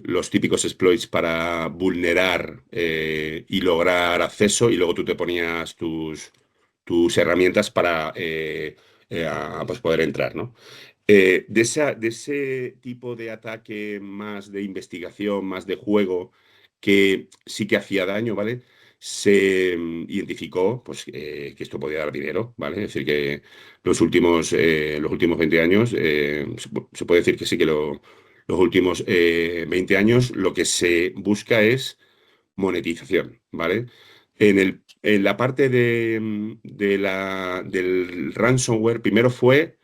Speaker 1: los típicos exploits para vulnerar y lograr acceso, y luego tú te ponías tus herramientas para pues poder entrar, ¿no? De ese tipo de ataque más de investigación, más de juego, que sí que hacía daño, ¿vale? se identificó pues, que esto podía dar dinero, ¿vale? Es decir, que los últimos 20 años, se puede decir que sí, que los últimos 20 años lo que se busca es monetización, ¿vale? En la parte del ransomware, primero fue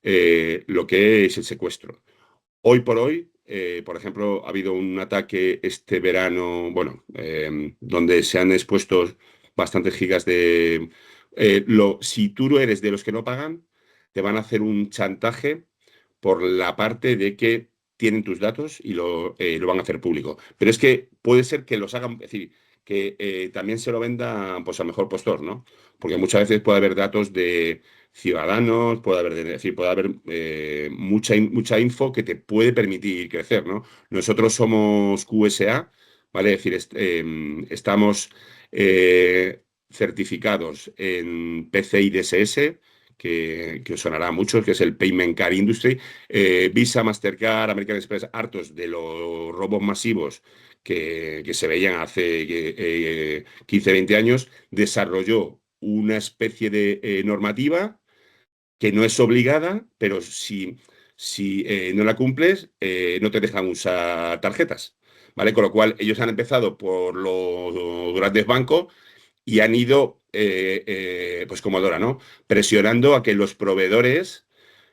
Speaker 1: lo que es el secuestro. Hoy por hoy, por ejemplo, ha habido un ataque este verano, bueno, donde se han expuesto bastantes gigas de... si tú eres de los que no pagan, te van a hacer un chantaje por la parte de que tienen tus datos y lo van a hacer público. Pero es que puede ser que los hagan, es decir, que también se lo venda pues, al mejor postor, ¿no? Porque muchas veces puede haber datos de ciudadanos, puede haber, es decir, puede haber mucha info que te puede permitir crecer, ¿no? Nosotros somos QSA, ¿vale? Es decir, estamos certificados en PCI DSS, que os sonará a muchos, que es el Payment Card Industry. Visa, Mastercard, American Express, hartos de los robos masivos que se veían hace 15, 20 años, desarrolló una especie de normativa que no es obligada, pero si no la cumples, no te dejan usar tarjetas. ¿Vale? Con lo cual, ellos han empezado por los grandes bancos y han ido, pues como Dora, ¿no? Presionando a que los proveedores,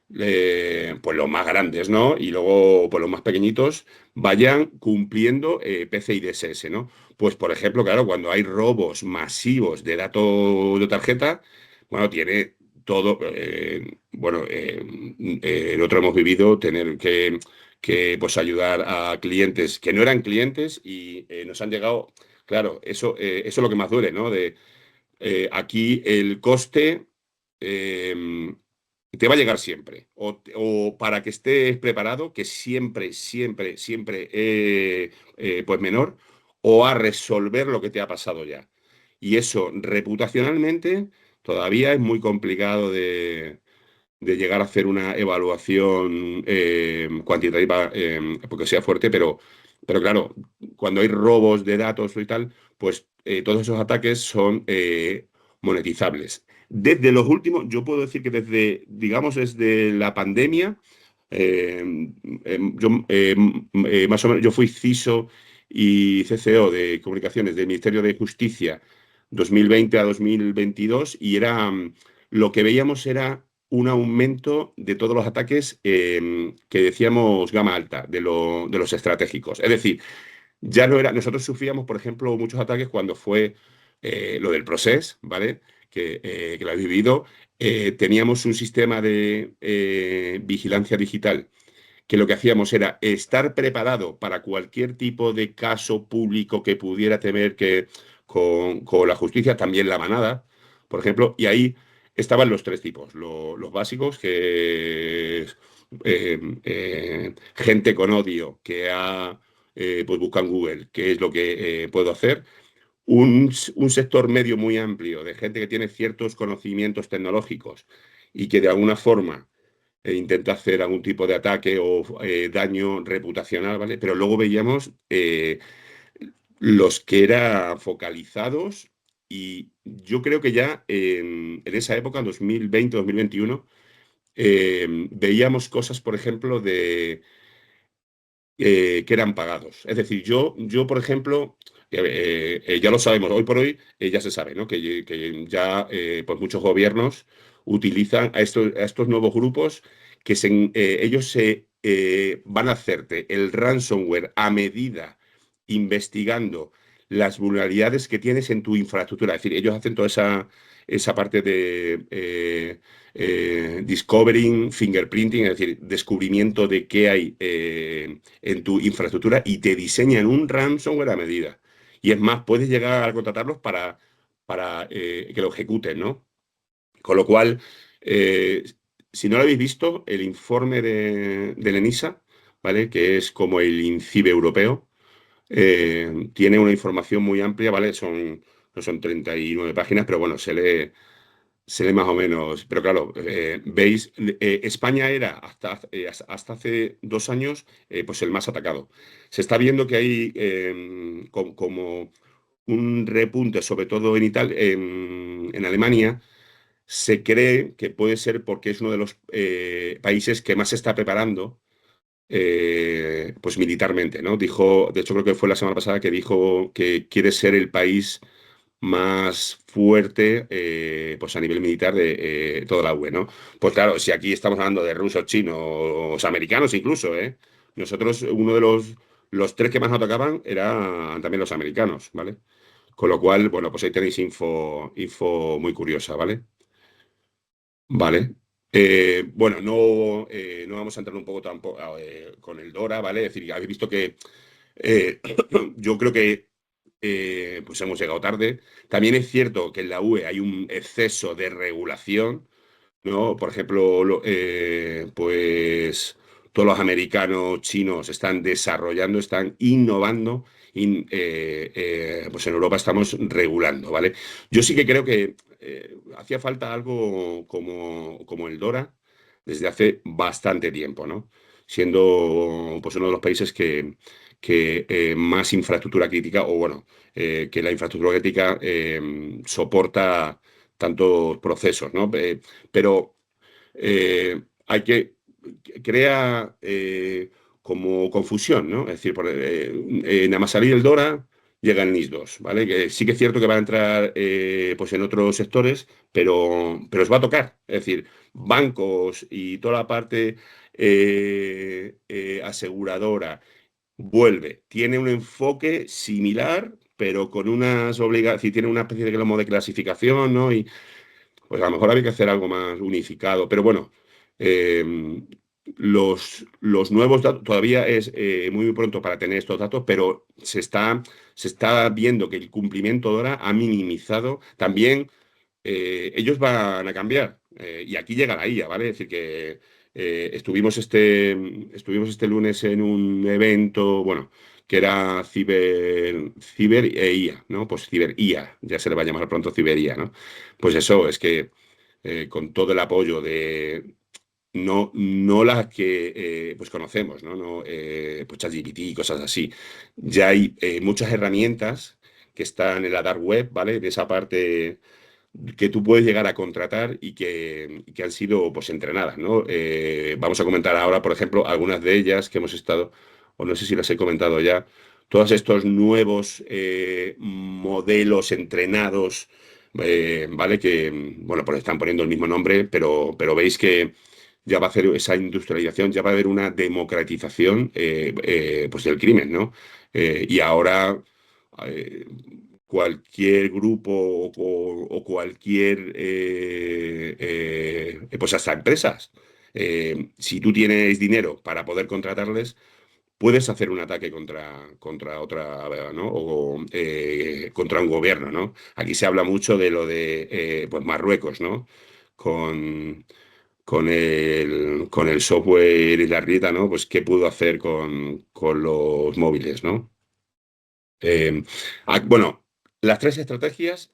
Speaker 1: pues los más grandes, ¿no? Y luego, pues los más pequeñitos, vayan cumpliendo PCI DSS, ¿no? Pues, por ejemplo, claro, cuando hay robos masivos de datos de tarjeta, bueno, tiene todo, bueno, nosotros hemos vivido tener que pues ayudar a clientes que no eran clientes y nos han llegado, claro, eso es lo que más duele, ¿no? Aquí el coste eh, te va a llegar siempre. O para que estés preparado, que siempre, siempre, siempre pues menor, o a resolver lo que te ha pasado ya. Y eso reputacionalmente todavía es muy complicado de llegar a hacer una evaluación cuantitativa porque sea fuerte, pero claro, cuando hay robos de datos y tal, pues todos esos ataques son monetizables. Desde los últimos, yo puedo decir que desde, digamos, desde la pandemia, yo más o menos, yo fui CISO y CCO de comunicaciones del Ministerio de Justicia 2020 a 2022 y lo que veíamos era un aumento de todos los ataques que decíamos gama alta, de los estratégicos. Es decir, ya no era. Nosotros sufríamos, por ejemplo, muchos ataques cuando fue lo del Process, ¿vale? Que lo habéis vivido. Teníamos un sistema de vigilancia digital que lo que hacíamos era estar preparado para cualquier tipo de caso público que pudiera tener que con la justicia, también la manada, por ejemplo, y ahí estaban los tres tipos, los básicos, que es gente con odio que pues busca en Google qué es lo que puedo hacer, un sector medio muy amplio de gente que tiene ciertos conocimientos tecnológicos y que de alguna forma intenta hacer algún tipo de ataque o daño reputacional, ¿vale? Pero luego veíamos los que eran focalizados y yo creo que ya en esa época, en 2020, 2021, veíamos cosas, por ejemplo, que eran pagados. Es decir, por ejemplo, ya lo sabemos, hoy por hoy ya se sabe, ¿no? Que ya pues muchos gobiernos utilizan a estos nuevos grupos que ellos van a hacerte el ransomware a medida, investigando las vulnerabilidades que tienes en tu infraestructura. Es decir, ellos hacen toda esa parte de discovering, fingerprinting, es decir, descubrimiento de qué hay en tu infraestructura y te diseñan un ransomware a medida. Y es más, puedes llegar a contratarlos para que lo ejecuten, ¿no? Con lo cual, eh, si no lo habéis visto, el informe del ENISA, ¿vale? Que es como el INCIBE europeo, tiene una información muy amplia, ¿vale? No son 39 páginas, pero bueno, se lee más o menos, pero claro, veis, España era hasta hace 2 años pues el más atacado. Se está viendo que hay como un repunte, sobre todo en Italia, en Alemania, se cree que puede ser porque es uno de los países que más se está preparando pues militarmente, ¿no? Dijo, de hecho creo que fue la semana pasada que dijo que quiere ser el país más fuerte pues a nivel militar de toda la UE, ¿no? Pues claro, si aquí estamos hablando de rusos, chinos, americanos incluso, ¿eh? Nosotros, uno de los tres que más nos atacaban eran también los americanos, ¿vale? Con lo cual, bueno, pues ahí tenéis info muy curiosa, ¿vale? Vale. Bueno, no vamos a entrar un poco tampoco con el Dora, ¿vale? Es decir, habéis visto que eh, yo creo que pues hemos llegado tarde. También es cierto que en la UE hay un exceso de regulación, ¿no? Por ejemplo, pues todos los americanos, chinos están desarrollando, están innovando, pues en Europa estamos regulando, ¿vale? Yo sí que creo que hacía falta algo como el DORA desde hace bastante tiempo, ¿no? Siendo pues uno de los países que más infraestructura crítica, o bueno, que la infraestructura crítica soporta tantos procesos, ¿no? Pero hay que crea como confusión, ¿no? Es decir, nada más salir el Dora, llega el NIS 2, ¿vale? Que sí que es cierto que va a entrar pues en otros sectores, pero os va a tocar. Es decir, bancos y toda la parte aseguradora vuelve. Tiene un enfoque similar, pero con unas obligaciones, tiene una especie de como de clasificación, ¿no? Y pues a lo mejor había que hacer algo más unificado, pero bueno, eh, los nuevos datos, todavía es muy pronto para tener estos datos, pero se está viendo que el cumplimiento de hora ha minimizado. También ellos van a cambiar, y aquí llega la IA, ¿vale? Es decir, que estuvimos este lunes en un evento, bueno, que era ciber e IA, ¿no? Pues ciber IA, ya se le va a llamar pronto ciber IA, ¿no? Pues eso, es que con todo el apoyo de no las que pues conocemos, ¿no? Pues ChatGPT y cosas así. Ya hay muchas herramientas que están en la dark web, ¿vale? De esa parte que tú puedes llegar a contratar y que han sido pues entrenadas, ¿no? Vamos a comentar ahora, por ejemplo, algunas de ellas que hemos estado, o no sé si las he comentado ya, todos estos nuevos modelos entrenados, ¿vale? Que, bueno, pues están poniendo el mismo nombre, pero veis que ya va a hacer esa industrialización, ya va a haber una democratización pues del crimen, ¿no? Y ahora eh, cualquier grupo o cualquier, pues hasta empresas, si tú tienes dinero para poder contratarles, puedes hacer un ataque contra otra, ¿no? O contra un gobierno, ¿no? Aquí se habla mucho de lo de pues Marruecos, ¿no? Con, con el software y la RITA, ¿no? Pues qué pudo hacer con los móviles, ¿no? Eh, bueno, las tres estrategias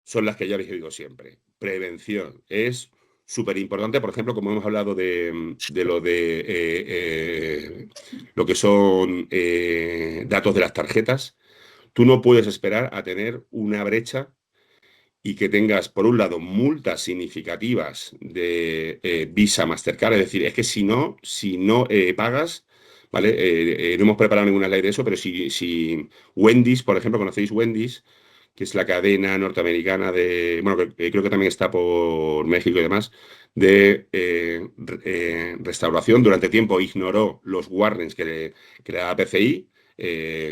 Speaker 1: son las que ya habéis oído siempre. Prevención es súper importante, por ejemplo, como hemos hablado de lo de lo que son datos de las tarjetas, tú no puedes esperar a tener una brecha y que tengas, por un lado, multas significativas de Visa, Mastercard, es decir, es que si no pagas, ¿vale? No hemos preparado ninguna ley de eso, pero si Wendy's, por ejemplo, conocéis Wendy's, que es la cadena norteamericana de, bueno, que creo que también está por México y demás, de restauración, durante tiempo ignoró los warnings que le daba PCI,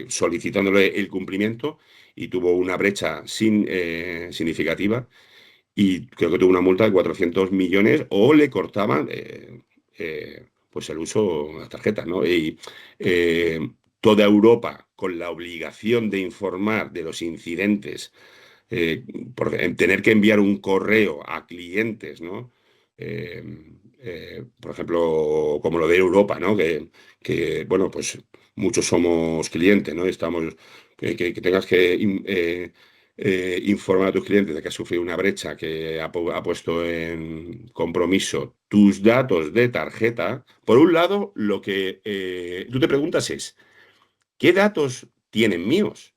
Speaker 1: solicitándole el cumplimiento y tuvo una brecha significativa y creo que tuvo una multa de 400 millones o le cortaban pues el uso de las tarjetas, ¿no? Y toda Europa con la obligación de informar de los incidentes, eh, en tener que enviar un correo a clientes, ¿no? Eh, por ejemplo, como lo de Europa, ¿no? Bueno, pues muchos somos clientes, ¿no? Que tengas que informar a tus clientes de que has sufrido una brecha que ha puesto en compromiso tus datos de tarjeta. Por un lado, lo que tú te preguntas es, ¿qué datos tienen míos?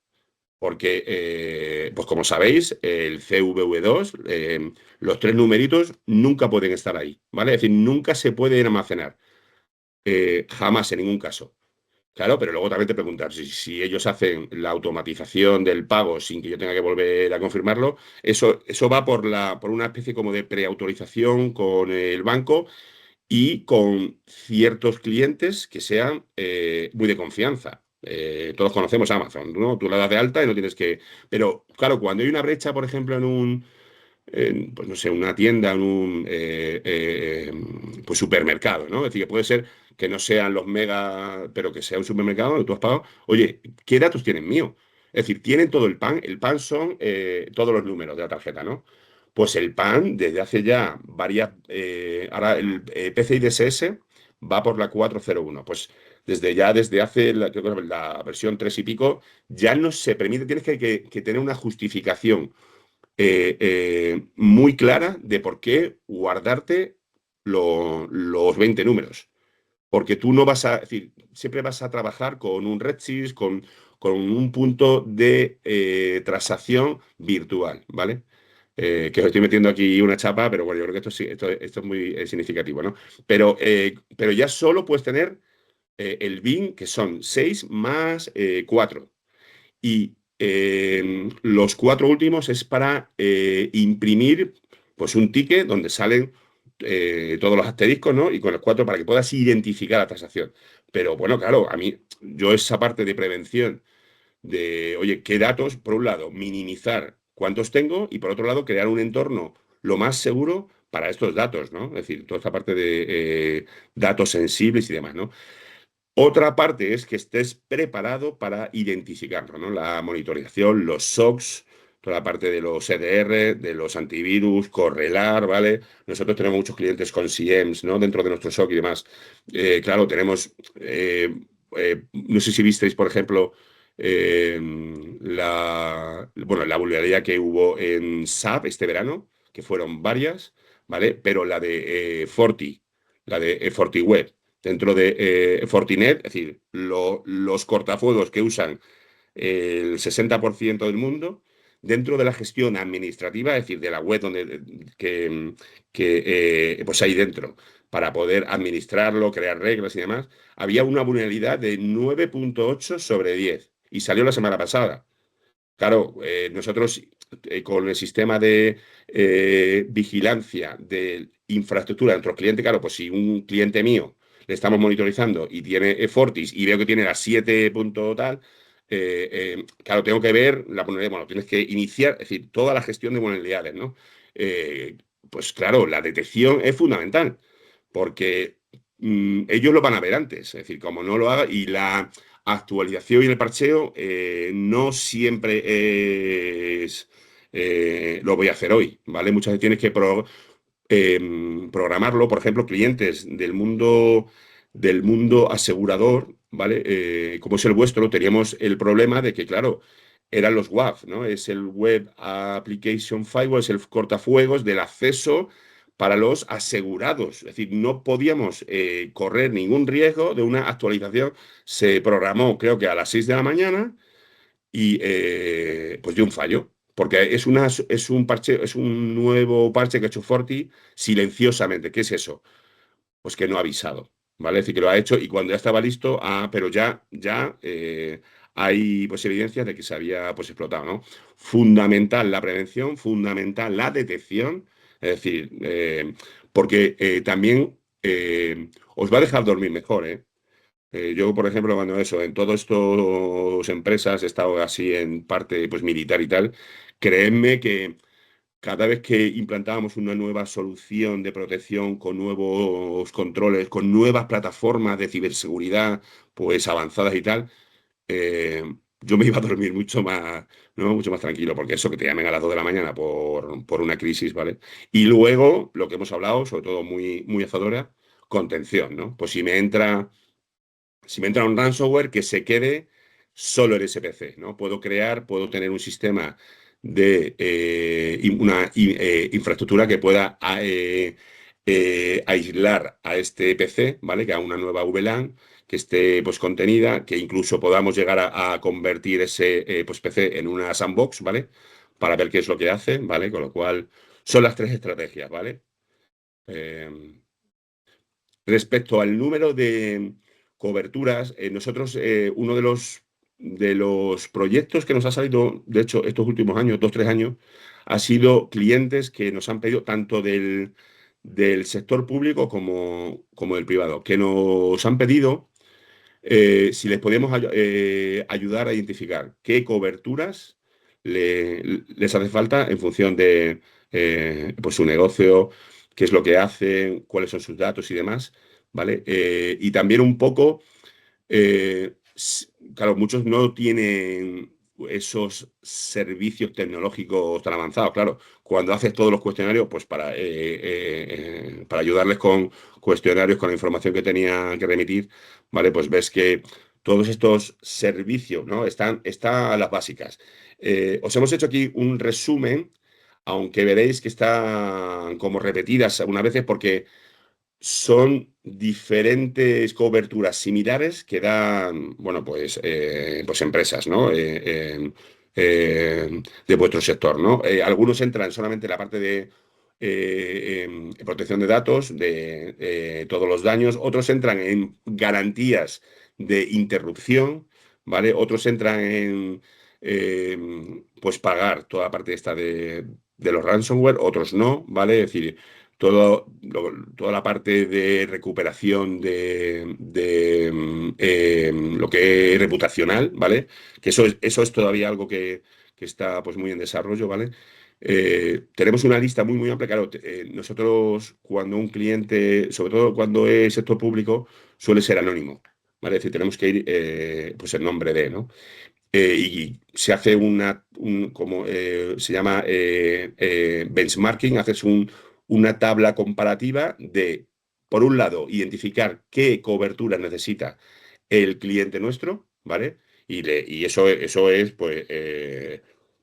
Speaker 1: Porque, pues como sabéis, el CVV2, los tres numeritos nunca pueden estar ahí, ¿vale? Es decir, nunca se pueden almacenar, jamás en ningún caso. Claro, pero luego también te preguntas, si ellos hacen la automatización del pago sin que yo tenga que volver a confirmarlo, eso va por una especie como de preautorización con el banco y con ciertos clientes que sean muy de confianza. Todos conocemos Amazon, ¿no? Tú la das de alta y no tienes que... Pero claro, cuando hay una brecha, por ejemplo, pues no sé, una tienda, en un pues supermercado, ¿no? Es decir, que puede ser que no sean los mega, pero que sea un supermercado donde tú has pagado. Oye, ¿qué datos tienen mío? Es decir, tienen todo el pan. El pan son todos los números de la tarjeta, ¿no? Pues el PAN, desde hace ya varias. Ahora el PCI DSS va por la 401. Pues desde hace creo que la versión 3 y pico, ya no se permite, tienes que tener una justificación muy clara de por qué guardarte los 20 números. Porque tú no vas a, es decir, siempre vas a trabajar con un Redshift, con un punto de transacción virtual, ¿vale? Que os estoy metiendo aquí una chapa, pero bueno, yo creo que esto sí, esto es muy significativo, ¿no? Pero ya solo puedes tener el BIN, que son 6 más 4. Y los cuatro últimos es para imprimir pues un ticket donde salen todos los asteriscos, ¿no? Y con los cuatro para que puedas identificar la transacción. Pero bueno, claro, a mí, yo esa parte de prevención de, oye, qué datos, por un lado, minimizar cuántos tengo y por otro lado, crear un entorno lo más seguro para estos datos, ¿no? Es decir, toda esta parte de datos sensibles y demás, ¿no? Otra parte es que estés preparado para identificarlo, ¿no? La monitorización, los SOCs, toda la parte de los EDR, de los antivirus, correlar, ¿vale? Nosotros tenemos muchos clientes con CIEMs, ¿no? Dentro de nuestro SOC y demás. Claro, tenemos, no sé si visteis, por ejemplo, eh, bueno, la vulnerabilidad que hubo en SAP este verano, que fueron varias, ¿vale? Pero la de Forti, la de FortiWeb dentro de Fortinet, es decir, los cortafuegos que usan el 60% del mundo, dentro de la gestión administrativa, es decir, de la web donde, pues ahí dentro, para poder administrarlo, crear reglas y demás, había una vulnerabilidad de 9,8 sobre 10 y salió la semana pasada. Claro, nosotros con el sistema de vigilancia de infraestructura de nuestros clientes, claro, pues si un cliente mío le estamos monitorizando y tiene Fortis y veo que tiene las 7 punto tal, claro, tengo que ver la vulnerabilidad, bueno, tienes que iniciar, es decir, toda la gestión de vulnerabilidades, ¿no? Eh, pues claro, la detección es fundamental, porque ellos lo van a ver antes, es decir, como no lo haga, y la actualización y el parcheo no siempre lo voy a hacer hoy, ¿vale? Muchas veces tienes que programarlo, por ejemplo, clientes del mundo asegurador, ¿vale? Como es el vuestro, teníamos el problema de que, claro, eran los WAF, ¿no? Es el Web Application Firewall, es el cortafuegos del acceso para los asegurados. Es decir, no podíamos correr ningún riesgo de una actualización. Se programó, creo que a las 6 de la mañana y pues dio un fallo. Porque es un parche, es un nuevo parche que ha hecho Forti silenciosamente. ¿Qué es eso? Pues que no ha avisado, ¿vale? Es decir, que lo ha hecho y cuando ya estaba listo, pero ya hay pues evidencias de que se había pues explotado, ¿no? Fundamental la prevención, fundamental la detección, es decir, porque también os va a dejar dormir mejor, ¿eh? Yo, por ejemplo, cuando eso, en todas estas empresas he estado así en parte pues militar y tal, créanme que cada vez que implantábamos una nueva solución de protección con nuevos controles, con nuevas plataformas de ciberseguridad, pues avanzadas y tal, eh, yo me iba a dormir mucho más, ¿no? Mucho más tranquilo, porque eso que te llamen a las 2 de la mañana por una crisis, ¿vale? Y luego, lo que hemos hablado, sobre todo muy, muy azadora, contención, ¿no? Pues si me entra un ransomware, que se quede solo en ese PC, ¿no? Puedo tener un sistema de una infraestructura que pueda aislar a este PC, ¿vale? Que haga una nueva VLAN, que esté pues contenida, que incluso podamos llegar a convertir ese pues PC en una sandbox, ¿vale? Para ver qué es lo que hace, ¿vale? Con lo cual, son las tres estrategias, ¿vale? Eh, Respecto al número de coberturas, nosotros uno de los proyectos que nos ha salido, de hecho, estos últimos años, 2, 3 años, ha sido clientes que nos han pedido tanto del sector público como del privado, que nos han pedido si les podemos ayudar a identificar qué coberturas les hace falta en función de pues su negocio, qué es lo que hacen, cuáles son sus datos y demás, ¿vale? Y también un poco claro, muchos no tienen esos servicios tecnológicos tan avanzados. Claro, cuando haces todos los cuestionarios, pues para ayudarles con cuestionarios, con la información que tenía que remitir, ¿vale? Pues ves que todos estos servicios, ¿no? Están a las básicas. Os hemos hecho aquí un resumen, aunque veréis que están como repetidas algunas veces porque son diferentes coberturas similares que dan, bueno, pues empresas, ¿no? De vuestro sector, ¿no? Algunos entran solamente en la parte de protección de datos, de todos los daños, otros entran en garantías de interrupción, ¿vale? Otros entran en, pues pagar toda la parte esta de los ransomware, otros no, ¿vale? Es decir, toda la parte de recuperación de lo que es reputacional, ¿vale? Que eso es todavía algo que está pues muy en desarrollo, ¿vale? Tenemos una lista muy, muy amplia. Claro, nosotros cuando un cliente, sobre todo cuando es sector público, suele ser anónimo, ¿vale? Es decir, tenemos que ir pues en nombre de, ¿no? Y se hace como se llama benchmarking, haces una tabla comparativa de, por un lado, identificar qué cobertura necesita el cliente nuestro, ¿vale? Y eso es,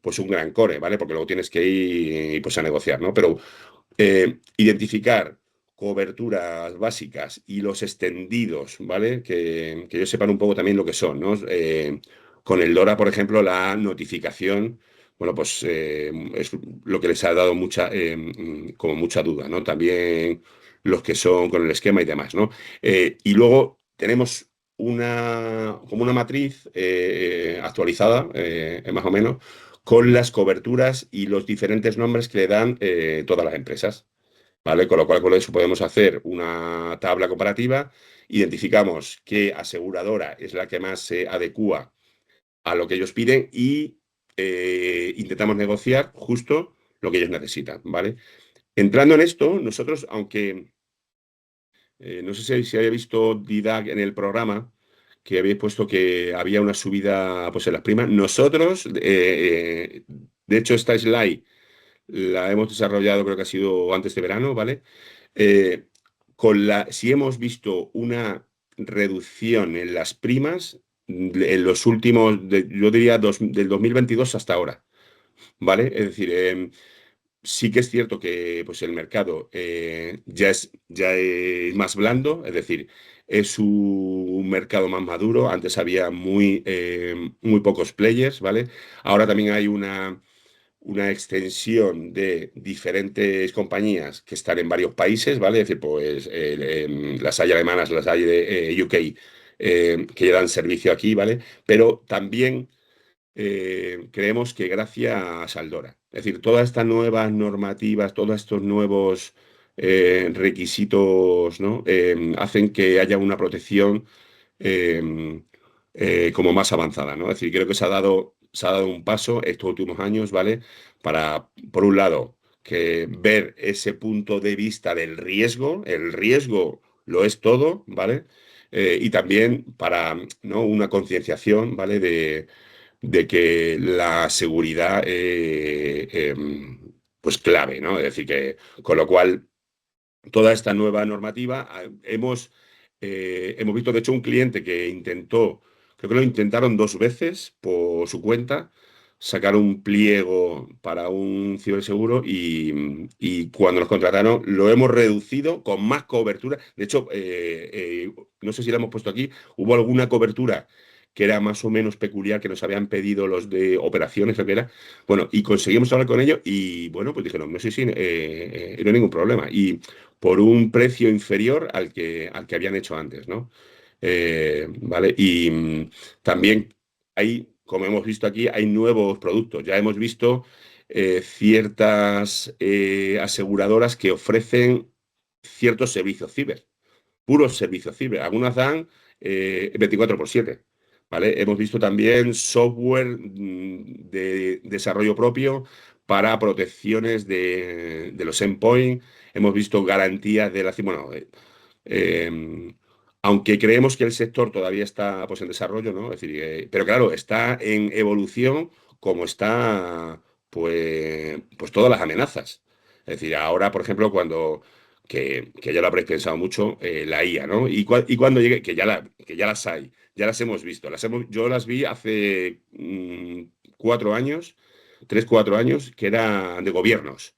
Speaker 1: pues un gran core, ¿vale? Porque luego tienes que ir pues, a negociar, ¿no? Pero identificar coberturas básicas y los extendidos, ¿vale? Que ellos sepan un poco también lo que son, ¿no? Con el DORA, por ejemplo, la notificación, bueno, pues es lo que les ha dado como mucha duda, ¿no? También los que son con el esquema y demás, ¿no? Y luego tenemos como una matriz actualizada, más o menos, con las coberturas y los diferentes nombres que le dan todas las empresas. ¿Vale? Con lo cual, con eso podemos hacer una tabla comparativa, identificamos qué aseguradora es la que más se adecua a lo que ellos piden y intentamos negociar justo lo que ellos necesitan, ¿vale? Entrando en esto, nosotros, aunque no sé si había visto Didac en el programa, que habéis puesto que había una subida pues, en las primas, nosotros, de hecho, esta slide la hemos desarrollado, creo que ha sido antes de verano, ¿vale? Eh, si hemos visto una reducción en las primas en los últimos, yo diría, del 2022 hasta ahora, ¿vale? Es decir, sí que es cierto que pues, el mercado ya es más blando, es decir, es un mercado más maduro. Antes había muy pocos players, ¿vale? Ahora también hay una extensión de diferentes compañías que están en varios países, ¿vale? Es decir, pues las hay alemanas, las hay de UK, que ya dan servicio aquí, ¿vale? Pero también creemos que gracias al DORA. Es decir, todas estas nuevas normativas, todos estos nuevos requisitos, ¿no? Hacen que haya una protección eh, como más avanzada, ¿no? Es decir, creo que se ha dado un paso estos últimos años, ¿vale? Para, por un lado, que ver ese punto de vista del riesgo, el riesgo lo es todo, ¿vale? Y también para, ¿no? Una concienciación, ¿vale? De que la seguridad pues clave, ¿no? Es decir, que con lo cual toda esta nueva normativa hemos visto, de hecho, un cliente que intentó, creo que lo intentaron 2 veces por su cuenta, sacar un pliego para un ciberseguro y cuando nos contrataron lo hemos reducido con más cobertura. De hecho, no sé si la hemos puesto aquí, hubo alguna cobertura que era más o menos peculiar, que nos habían pedido los de operaciones, lo que era. Bueno, y conseguimos hablar con ellos y bueno, pues dijeron, no sé si no hay ningún problema. Y por un precio inferior al que habían hecho antes, ¿no? ¿Vale? Y también hay, como hemos visto aquí, hay nuevos productos. Ya hemos visto ciertas aseguradoras que ofrecen ciertos servicios ciber, puros servicios ciber. Algunas dan 24/7. ¿Vale? Hemos visto también software de desarrollo propio para protecciones de los endpoints. Hemos visto garantías de la... Bueno, eh, aunque creemos que el sector todavía está pues, en desarrollo, ¿no? Es decir, pero claro, está en evolución como está pues todas las amenazas. Es decir, ahora, por ejemplo, que ya lo habréis pensado mucho, la IA, ¿no? Y cuando llegue, que ya las hay, ya las hemos visto. Yo las vi hace 4 años, 3, 4 años, que eran de gobiernos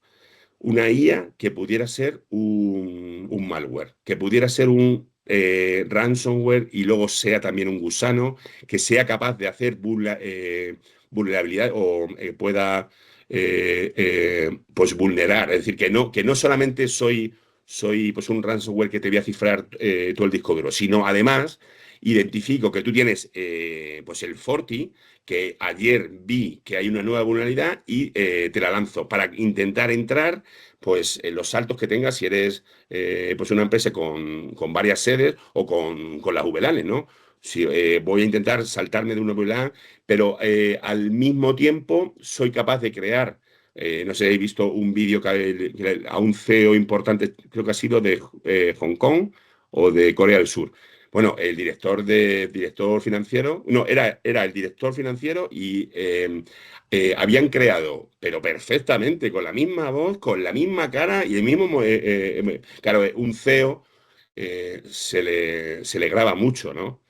Speaker 1: una IA que pudiera ser un malware, que pudiera ser un ransomware y luego sea también un gusano, que sea capaz de hacer vulnerabilidad o pueda pues vulnerar. Es decir, que no solamente soy pues un ransomware que te voy a cifrar todo el disco duro, sino además identifico que tú tienes pues el Forti, que ayer vi que hay una nueva vulnerabilidad y te la lanzo para intentar entrar pues los saltos que tengas si eres pues una empresa con varias sedes o con las VLANs, ¿no? Si, voy a intentar saltarme de una VLAN, pero al mismo tiempo soy capaz de crear, no sé, he visto un vídeo que a un CEO importante, creo que ha sido de Hong Kong o de Corea del Sur. Bueno, el director financiero, no, era el director financiero y habían creado, pero perfectamente, con la misma voz, con la misma cara y el mismo... claro, un CEO se le graba mucho, ¿no?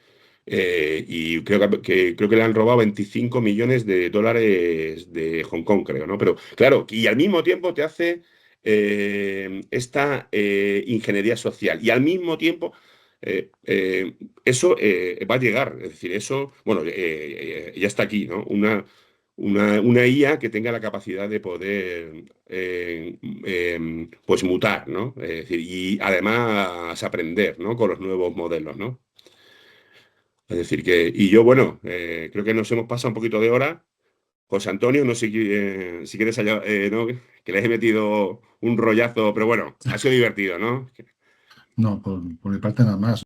Speaker 1: Y creo que le han robado 25 millones de dólares de Hong Kong, creo, ¿no? Pero claro, y al mismo tiempo te hace esta ingeniería social. Y al mismo tiempo, eso va a llegar. Es decir, eso, bueno, ya está aquí, ¿no? Una IA que tenga la capacidad de poder pues mutar, ¿no? Es decir, y además aprender, ¿no? Con los nuevos modelos, ¿no? Es decir, y yo, bueno, creo que nos hemos pasado un poquito de hora. José Antonio, no sé si quieres, ¿no? Que les he metido un rollazo, pero bueno, ha sido divertido, ¿no?
Speaker 2: No, por mi parte nada más.